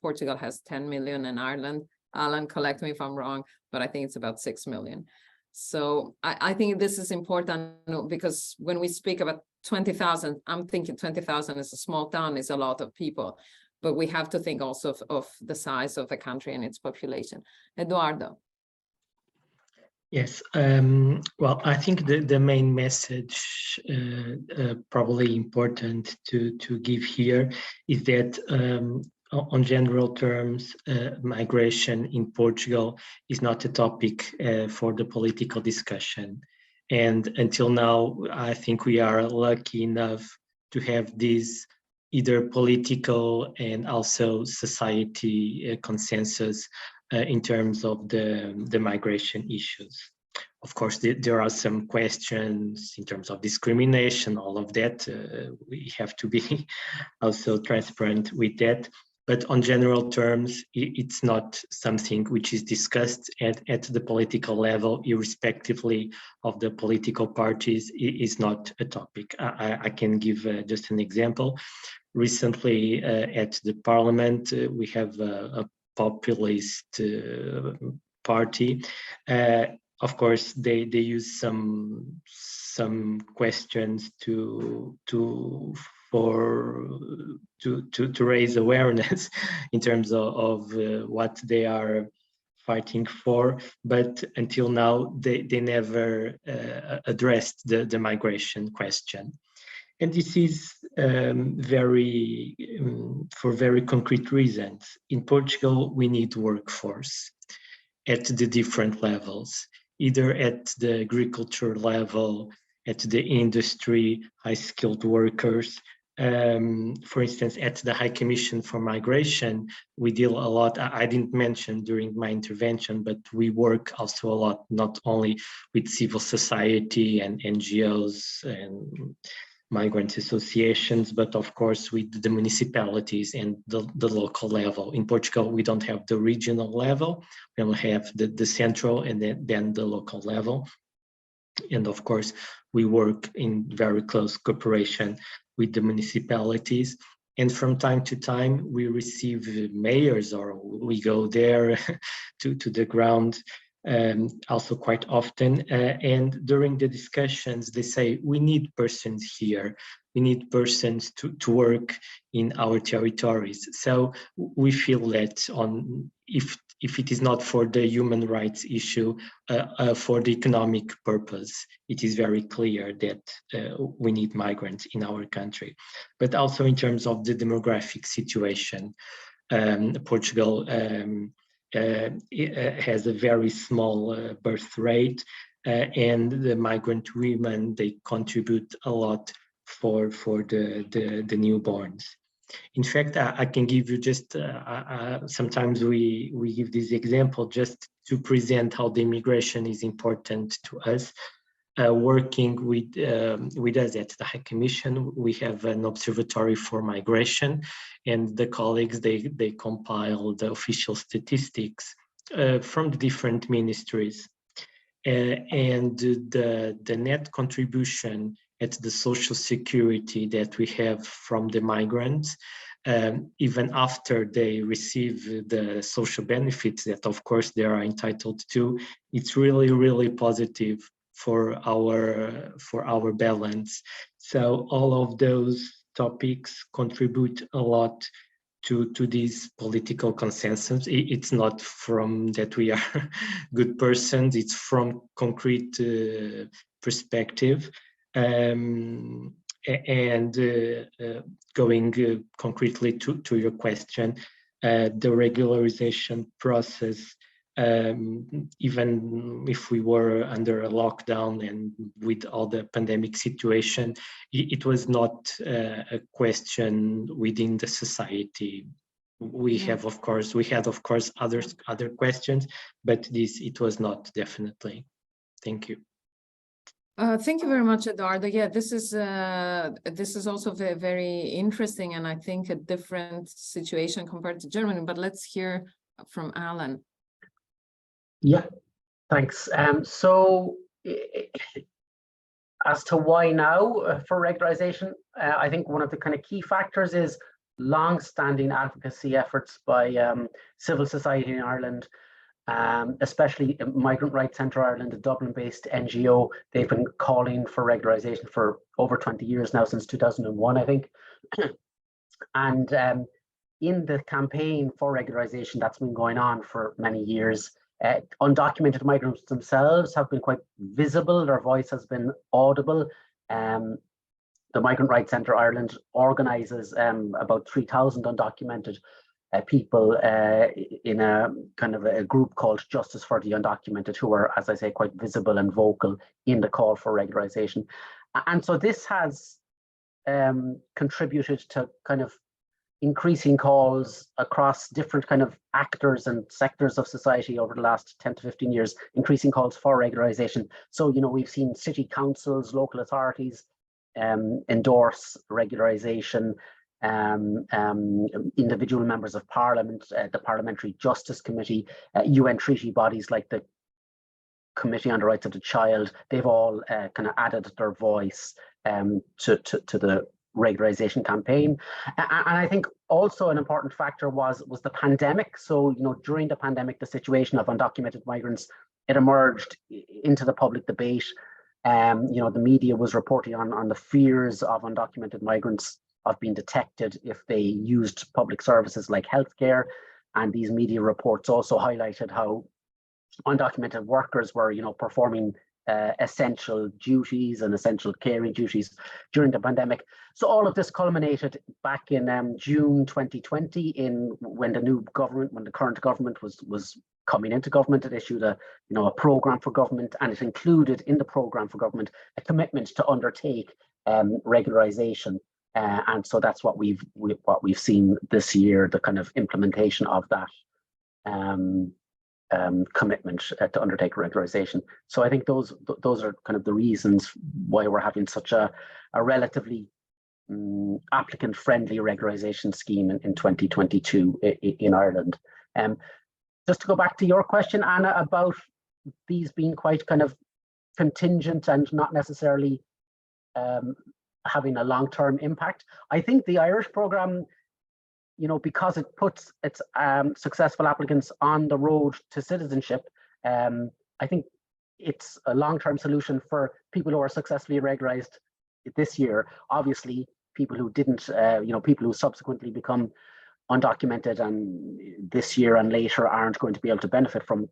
Portugal has 10 million and Ireland, Alan, correct me if I'm wrong, but I think it's about 6 million. So I think this is important, because when we speak about 20,000, I'm thinking 20,000 is a small town, is a lot of people, but we have to think also of the size of the country and its population. Eduardo. Yes, well, I think the main message, probably important to give here, is that on general terms, migration in Portugal is not a topic for the political discussion. And until now, I think we are lucky enough to have this either political and also society consensus in terms of the migration issues. Of course, there are some questions in terms of discrimination, all of that. We have to be also transparent with that. But on general terms, it's not something which is discussed at the political level, irrespectively of the political parties. It is not a topic. I can give just an example. Recently, at the parliament, we have a populist party. Of course, they use some questions to raise awareness in terms of what they are fighting for, but until now they never addressed the migration question. And this is for very concrete reasons. In Portugal, we need workforce at the different levels, either at the agriculture level, at the industry, high-skilled workers. For instance, at the High Commission for Migration, we deal a lot, I didn't mention during my intervention, but we work also a lot, not only with civil society and NGOs and migrant associations, but of course with the municipalities and the local level. In Portugal, we don't have the regional level, we only have the central and then the local level. And of course, we work in very close cooperation with the municipalities. And from time to time, we receive mayors or we go there to the ground also quite often. And during the discussions, they say, we need persons here. We need persons to work in our territories. So we feel that if it is not for the human rights issue, for the economic purpose, it is very clear that we need migrants in our country. But also in terms of the demographic situation, Portugal has a very small birth rate, and the migrant women, they contribute a lot for the newborns. In fact, I can give you just, sometimes we give this example just to present how the immigration is important to us. Working with us at the High Commission, we have an observatory for migration, and the colleagues, they compile the official statistics from the different ministries. And the net contribution at the social security that we have from the migrants, even after they receive the social benefits that of course they are entitled to, it's really, really positive for our balance. So all of those topics contribute a lot to this political consensus. It's not from that we are good persons, it's from concrete perspective. And going concretely to your question, the regularization process, even if we were under a lockdown and with all the pandemic situation, it was not a question within the society. We had of course other questions, but it was not, definitely. Thank you. Thank you very much, Eduardo. Yeah, this is also very interesting, and I think a different situation compared to Germany. But let's hear from Alan. Yeah, thanks. So as to why now for regularization, I think one of the kind of key factors is long-standing advocacy efforts by civil society in Ireland, especially Migrant Rights Centre Ireland, a Dublin-based NGO. They've been calling for regularization for over 20 years now, since 2001, I think. And in the campaign for regularization that's been going on for many years, undocumented migrants themselves have been quite visible. Their voice has been audible. The Migrant Rights Centre Ireland organises about 3,000 undocumented people in a kind of a group called Justice for the Undocumented, who are, as I say, quite visible and vocal in the call for regularization. And so this has contributed to kind of increasing calls across different kind of actors and sectors of society over the last 10 to 15 years, increasing calls for regularization. So, you know, we've seen city councils, local authorities endorse regularization, individual members of parliament, the Parliamentary Justice Committee, UN treaty bodies like the Committee on the Rights of the Child, they've all kind of added their voice to the regularization campaign. And I think also an important factor was the pandemic. So, you know, during the pandemic, the situation of undocumented migrants, it emerged into the public debate. You know, the media was reporting on the fears of undocumented migrants of being detected if they used public services like healthcare. And these media reports also highlighted how undocumented workers were, you know, performing essential duties and essential caring duties during the pandemic. So all of this culminated back in June 2020, when the current government was coming into government. It issued a program for government, and it included in the program for government a commitment to undertake regularisation. And so that's what we've seen this year, the kind of implementation of that commitment to undertake regularisation. So I think those are kind of the reasons why we're having such a relatively applicant-friendly regularisation scheme in 2022 in Ireland. Just to go back to your question, Anna, about these being quite kind of contingent and not necessarily having a long-term impact. I think the Irish programme, because it puts its successful applicants on the road to citizenship, I think it's a long-term solution for people who are successfully regularised this year. Obviously, people who didn't, people who subsequently become undocumented and this year and later aren't going to be able to benefit from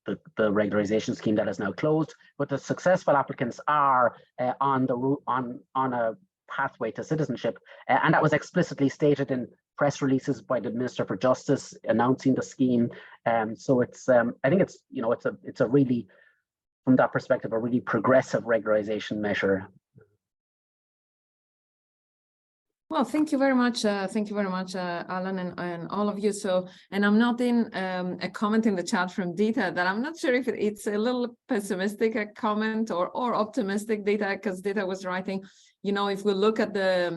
the regularisation scheme that is now closed. But the successful applicants are on the route on a pathway to citizenship, and that was explicitly stated in press releases by the Minister for Justice announcing the scheme. So it's I think it's a really, from that perspective, a really progressive regularisation measure. Well, thank you very much. Thank you very much, Alan, and all of you. So, and I'm not in a comment in the chat from Dita that I'm not sure if it's a little pessimistic a comment or optimistic, Dita, because Dita was writing, if we look at a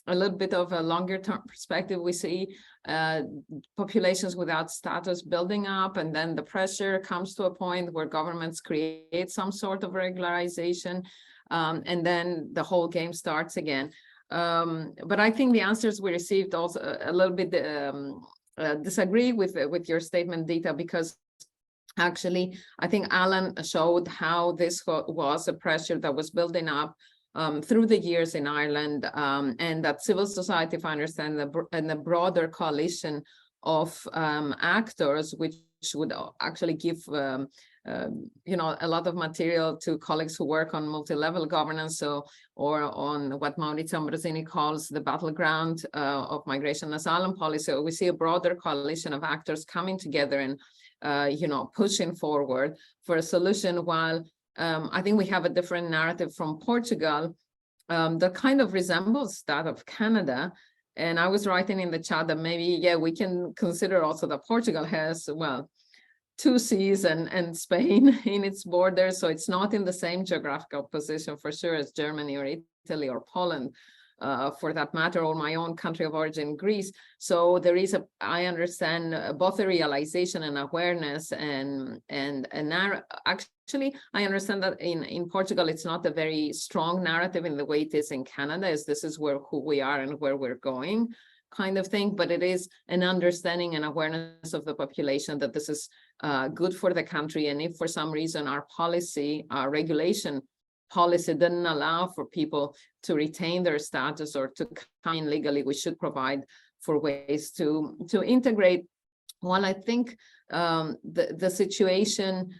little bit of a longer term perspective, we see populations without status building up, and then the pressure comes to a point where governments create some sort of regularization, and then the whole game starts again. But I think the answers we received also a little bit disagree with your statement, Dita, because actually I think Alan showed how this was a pressure that was building up through the years in Ireland, and that civil society, if I understand, and the broader coalition of actors, which would actually give a lot of material to colleagues who work on multi-level governance, or on what Maurizio Ambrosini calls the battleground of migration and asylum policy. We see a broader coalition of actors coming together and pushing forward for a solution, while I think we have a different narrative from Portugal that kind of resembles that of Canada. And I was writing in the chat that maybe, we can consider also that Portugal has, two seas and Spain in its borders. So it's not in the same geographical position for sure as Germany or Italy or Poland, for that matter, or my own country of origin, Greece. So there is I understand both a realization and awareness, and actually I understand that in Portugal it's not a very strong narrative in the way it is in Canada, as this is who we are and where we're going kind of thing, but it is an understanding and awareness of the population that this is good for the country. And if for some reason our regulation policy didn't allow for people to retain their status or to come in legally, we should provide for ways to integrate. While I think the situation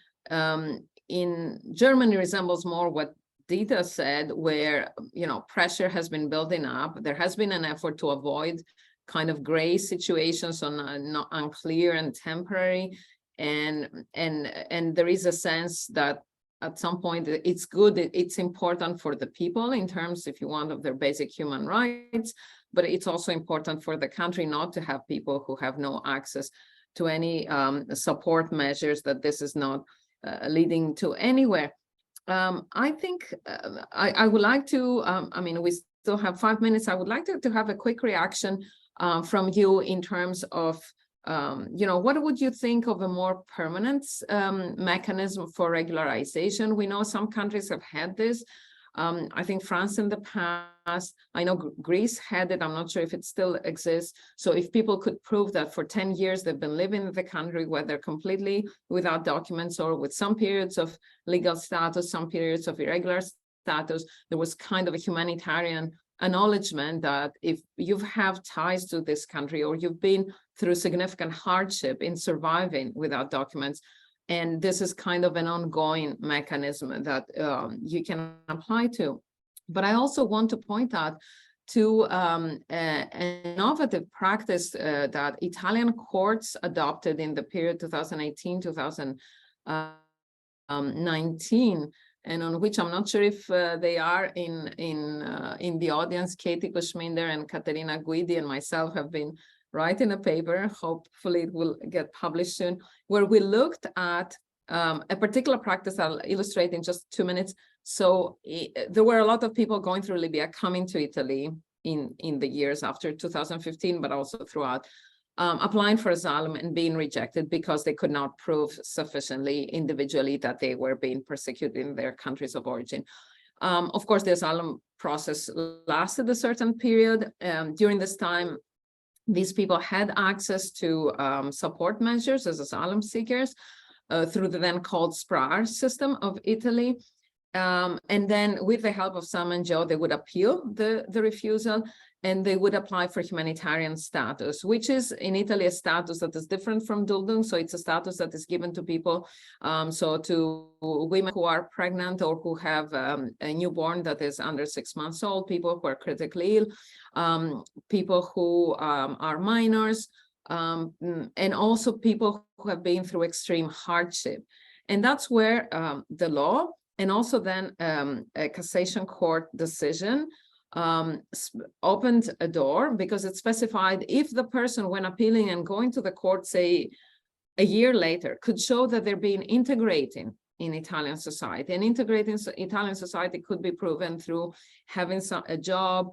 in Germany resembles more what Dita said, where pressure has been building up. There has been an effort to avoid kind of gray situations on not unclear and temporary, and there is a sense that at some point it's good, it's important for the people in terms, if you want, of their basic human rights, but it's also important for the country not to have people who have no access to any support measures, that this is not leading to anywhere. I think I would like to, we still have 5 minutes. I would like to have a quick reaction from you in terms of, what would you think of a more permanent mechanism for regularization? We know some countries have had this. I think France in the past, I know Greece had it. I'm not sure if it still exists. So if people could prove that for 10 years they've been living in the country, whether completely without documents or with some periods of legal status, some periods of irregular status, there was kind of a humanitarian acknowledgement that if you have ties to this country or you've been through significant hardship in surviving without documents, And this is kind of an ongoing mechanism that you can apply to. But I also want to point out to an innovative practice that Italian courts adopted in the period 2018-2019, and on which I'm not sure if they are in the audience. Katie Kushminder and Caterina Guidi and myself have been writing a paper, hopefully it will get published soon, where we looked at a particular practice I'll illustrate in just 2 minutes. So there were a lot of people going through Libya coming to Italy in the years after 2015, but also throughout, applying for asylum and being rejected because they could not prove sufficiently individually that they were being persecuted in their countries of origin. Of course, the asylum process lasted a certain period. During this time, these people had access to support measures as asylum seekers through the then called scarce system of Italy. And then with the help of some NGO, they would appeal the refusal, and they would apply for humanitarian status, which is in Italy a status that is different from Duldung. So it's a status that is given to people, so to women who are pregnant or who have a newborn that is under 6 months old, people who are critically ill, people who are minors, and also people who have been through extreme hardship. And that's where the law and also then a cassation court decision opened a door, because it specified if the person, when appealing and going to the court, say a year later, could show that they're being integrating in Italian society, and integrating Italian society could be proven through having a job,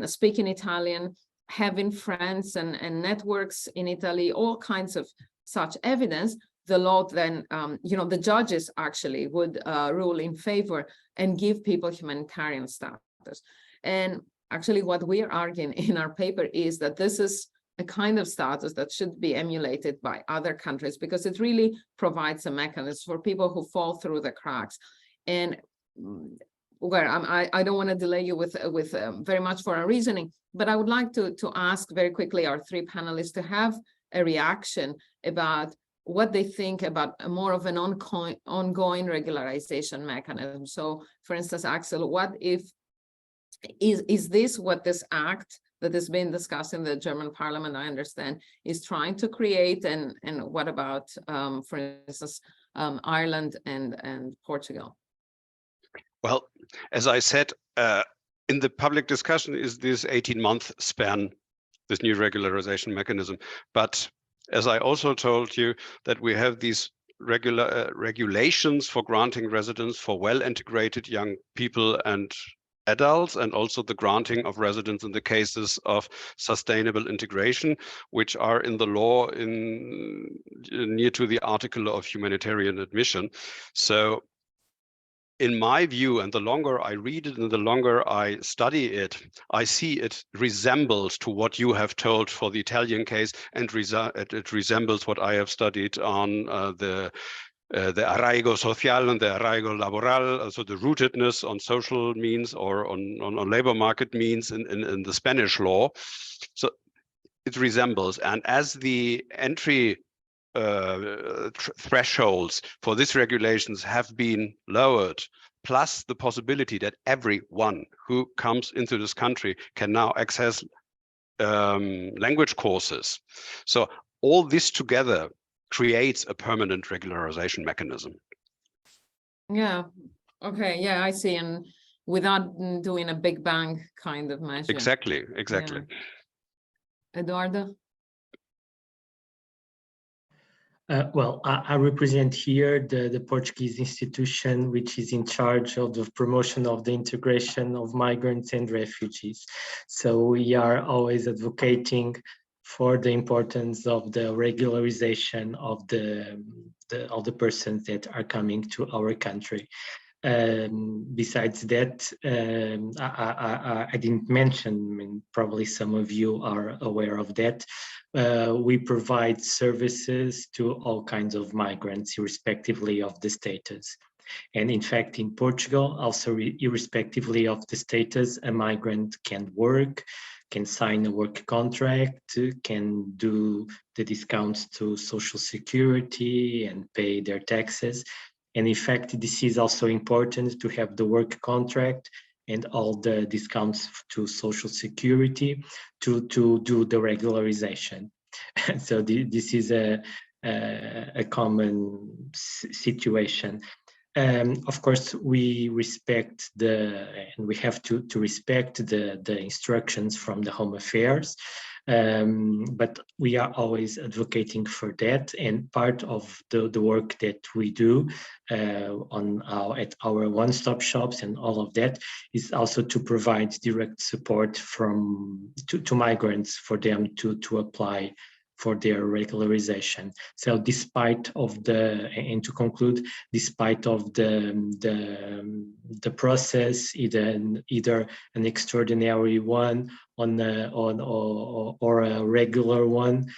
speaking Italian, having friends and networks in Italy, all kinds of such evidence. The law then, the judges actually would rule in favor and give people humanitarian status. And actually what we are arguing in our paper is that this is a kind of status that should be emulated by other countries, because it really provides a mechanism for people who fall through the cracks. And where I don't want to delay you with very much for our reasoning, but I would like to ask very quickly our three panelists to have a reaction about what they think about more of an ongoing regularization mechanism. So, for instance, Axel, what if is this what this act that is being discussed in the German parliament, I understand, is trying to create, and what about, for instance, Ireland and Portugal? Well, as I said, in the public discussion is this 18-month span, this new regularization mechanism. But as I also told you, that we have these regulations for granting residence for well-integrated young people and adults, and also the granting of residence in the cases of sustainable integration, which are in the law near to the article of humanitarian admission. So in my view, and the longer I read it and the longer I study it, I see it resembles to what you have told for the Italian case, and it resembles what I have studied on the arraigo social and the arraigo laboral, also the rootedness on social means or on labor market means in the Spanish law. So it resembles, and as the entry thresholds for these regulations have been lowered, plus the possibility that everyone who comes into this country can now access language courses. So all this together creates a permanent regularization mechanism. Yeah, okay, yeah, I see. And without doing a big bang kind of measure. Exactly. Yeah. Eduardo? Well, I represent here the Portuguese institution, which is in charge of the promotion of the integration of migrants and refugees. So we are always advocating for the importance of the regularization of the persons that are coming to our country. Besides that, I didn't mention, I mean, probably some of you are aware of that, we provide services to all kinds of migrants, irrespectively of the status. And in fact, in Portugal, also irrespectively of the status, a migrant can work, can sign a work contract, can do the discounts to Social Security and pay their taxes. And in fact, this is also important to have the work contract and all the discounts to Social Security to do the regularization. So this is a common situation. Of course, we respect and we have to respect the instructions from the Home Affairs, but we are always advocating for that. And part of the work that we do at our one-stop shops and all of that is also to provide direct support to migrants for them to apply for their regularization. So despite of and to conclude, despite of the process, either an extraordinary one or a regular one,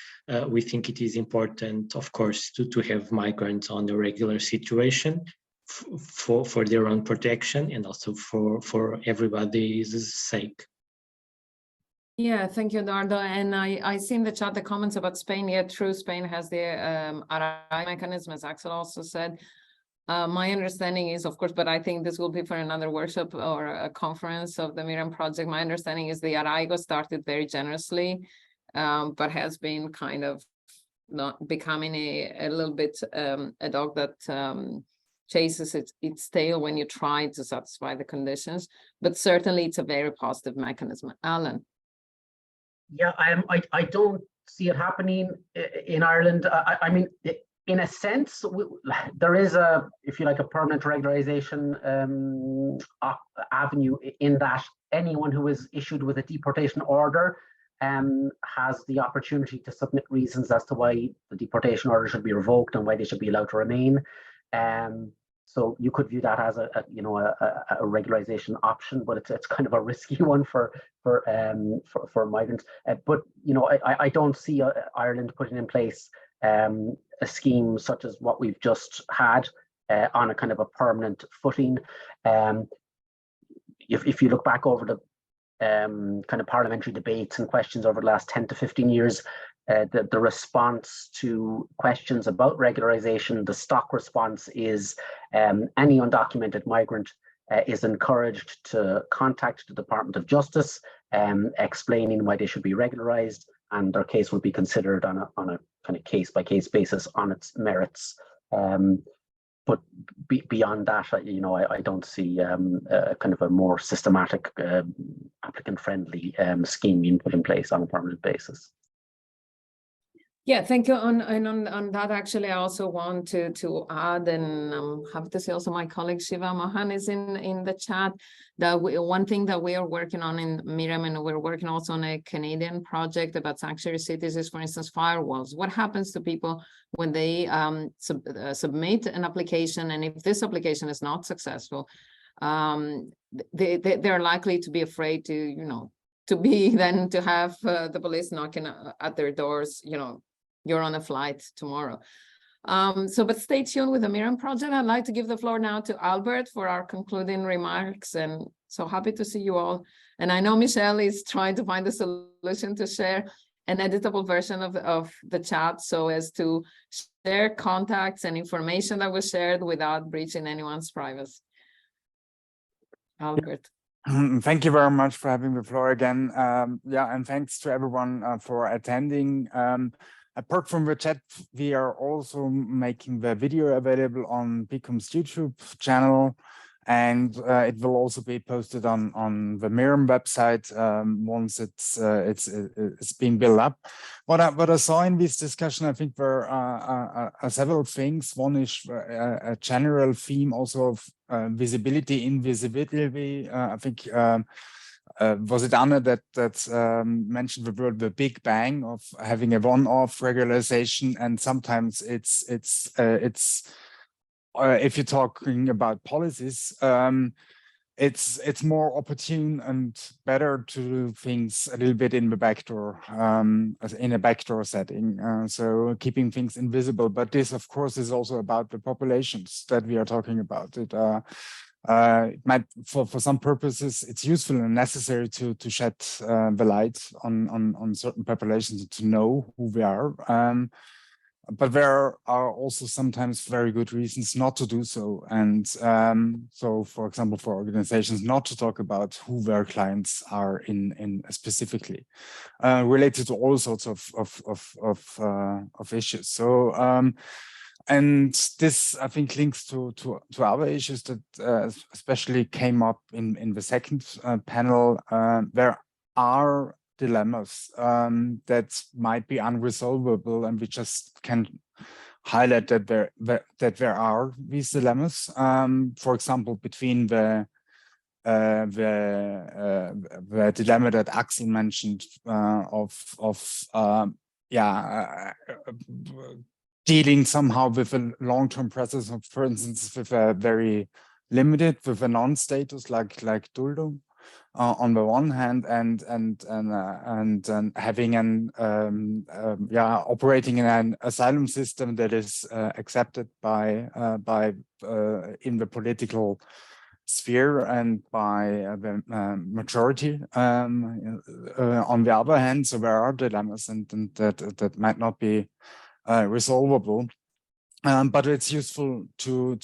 we think it is important, of course, to have migrants on a regular situation for their own protection and also for everybody's sake. Yeah, thank you, Eduardo. And I see in the chat the comments about Spain. Yeah, true, Spain has the RI mechanism, as Axel also said. My understanding is, of course, but I think this will be for another workshop or a conference of the MIrreM project. My understanding is the Arraigo started very generously, but has been kind of not becoming a little bit a dog that chases its tail when you try to satisfy the conditions. But certainly it's a very positive mechanism. Alan. Yeah, I don't see it happening in Ireland. I mean, in a sense, there is if you like, a permanent regularization avenue in that anyone who is issued with a deportation order has the opportunity to submit reasons as to why the deportation order should be revoked and why they should be allowed to remain. So you could view that as a regularization option, but it's kind of a risky one for migrants. But I don't see Ireland putting in place a scheme such as what we've just had on a kind of a permanent footing. If you look back over the kind of parliamentary debates and questions over the last 10 to 15 years, the response to questions about regularization, the stock response is any undocumented migrant is encouraged to contact the Department of Justice, explaining why they should be regularized, and their case will be considered on a kind of case-by-case basis on its merits. But beyond that, I don't see kind of a more systematic, applicant-friendly scheme being put in place on a permanent basis. Yeah, thank you. On that, actually, I also want to add, and have to say also my colleague Shiva Mohan is in the chat, that one thing that we are working on in MIrreM, and we're working also on a Canadian project about sanctuary cities, is, for instance, firewalls. What happens to people when they submit an application, and if this application is not successful, they're likely to be afraid to have the police knocking at their doors, you're on a flight tomorrow. But stay tuned with the MIrreM project. I'd like to give the floor now to Albert for our concluding remarks, and so happy to see you all. And I know Michelle is trying to find a solution to share an editable version of the chat so as to share contacts and information that was shared without breaching anyone's privacy. Albert. Thank you very much for having the floor again. And thanks to everyone for attending. Apart from the chat, we are also making the video available on BCom's YouTube channel, and it will also be posted on the MIrreM website once it's being built up. What I saw in this discussion, I think there are several things. One is a general theme also of visibility, invisibility. I think was it Anna that mentioned the word the big bang of having a one-off regularization, and sometimes it's if you're talking about policies, it's more opportune and better to do things a little bit in the backdoor, in a backdoor setting. So keeping things invisible. But this, of course, is also about the populations that we are talking about. it might, for some purposes, it's useful and necessary to shed the light on certain populations to know who we are. But there are also sometimes very good reasons not to do so. And so, for example, for organizations not to talk about who their clients are in specifically, related to all sorts of issues. So, and this, I think, links to other issues that especially came up in the second panel. There are dilemmas that might be unresolvable, and we just can highlight that there are these dilemmas. For example, between the dilemma that Axel mentioned dealing somehow with a long-term presence of, for instance, with a very limited, with a non-status like Duldung. On the one hand, and having an operating in an asylum system that is accepted by in the political sphere and by the majority. On the other hand, so there are dilemmas, and that might not be resolvable, but it's useful to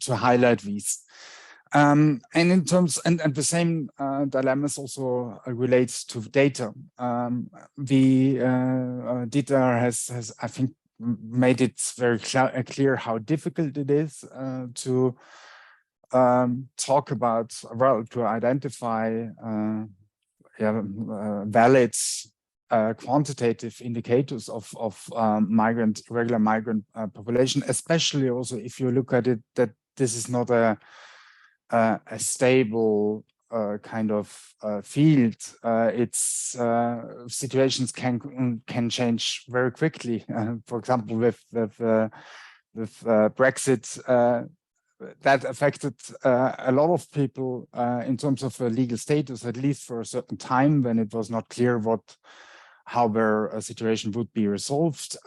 highlight these. And in terms, and the same dilemmas also relates to data. Dita has, I think, made it very clear how difficult it is to talk about, well, to identify valid quantitative indicators of irregular migrant population, especially also if you look at it that this is not a stable kind of field. Its situations can change very quickly. For example, with Brexit, that affected a lot of people in terms of legal status, at least for a certain time when it was not clear how their situation would be resolved.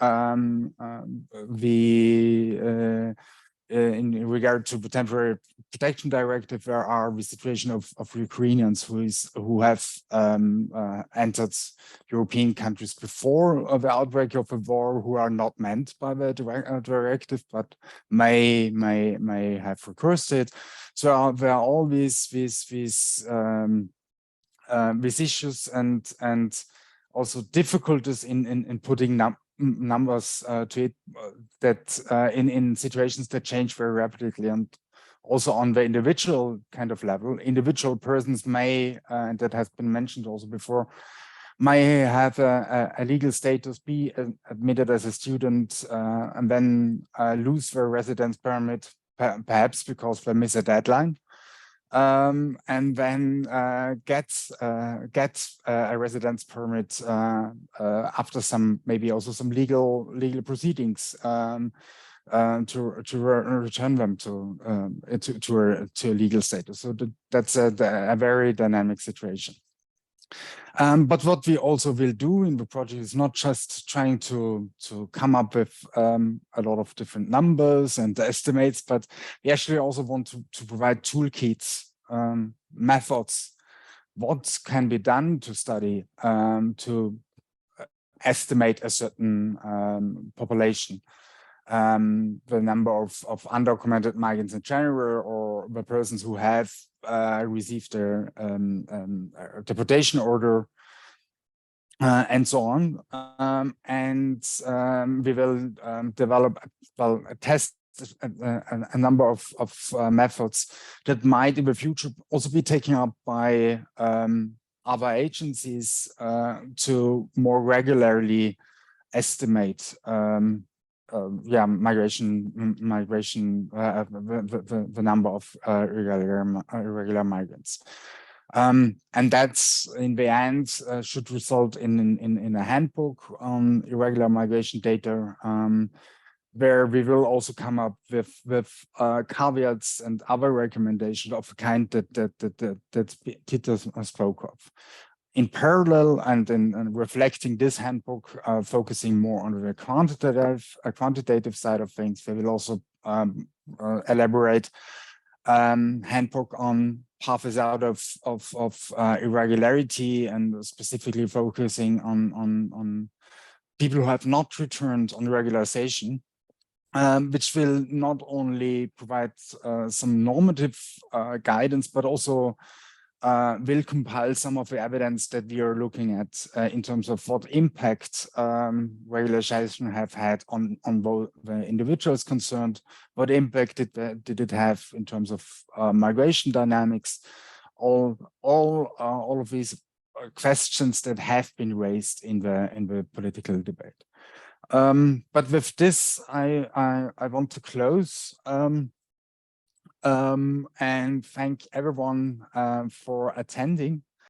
In regard to the temporary protection directive, there are the situation of Ukrainians who have entered European countries before the outbreak of the war, who are not meant by the directive, but may have recourse to it. So there are all these issues and also difficulties in putting numbers to it that in situations that change very rapidly, and also on the individual kind of level, individual persons may, and that has been mentioned also before, may have a legal status, be admitted as a student, and then lose their residence permit, perhaps because they miss a deadline. And then get a residence permit after maybe also some legal proceedings to return them to a legal status. So that's a very dynamic situation. But what we also will do in the project is not just trying to come up with a lot of different numbers and estimates, but we actually also want to provide toolkits, methods, what can be done to study, to estimate a certain population, the number of undocumented migrants in general, or the persons who have received their deportation order, and so on. And we will develop, test a number of methods that might in the future also be taken up by other agencies to more regularly estimate migration, the number of irregular migrants. And that's in the end should result in a handbook on irregular migration data, where we will also come up with caveats and other recommendations of the kind that Dita spoke of. In parallel, and in reflecting this handbook, focusing more on the quantitative side of things, we will also elaborate handbook on paths out of irregularity, and specifically focusing on people who have not returned on regularization, which will not only provide some normative guidance, but also will compile some of the evidence that we are looking at in terms of what impact regularization have had on both the individuals concerned, what impact did it have in terms of migration dynamics, all of these questions that have been raised in the political debate. But with this, I want to close. And thank everyone for attending.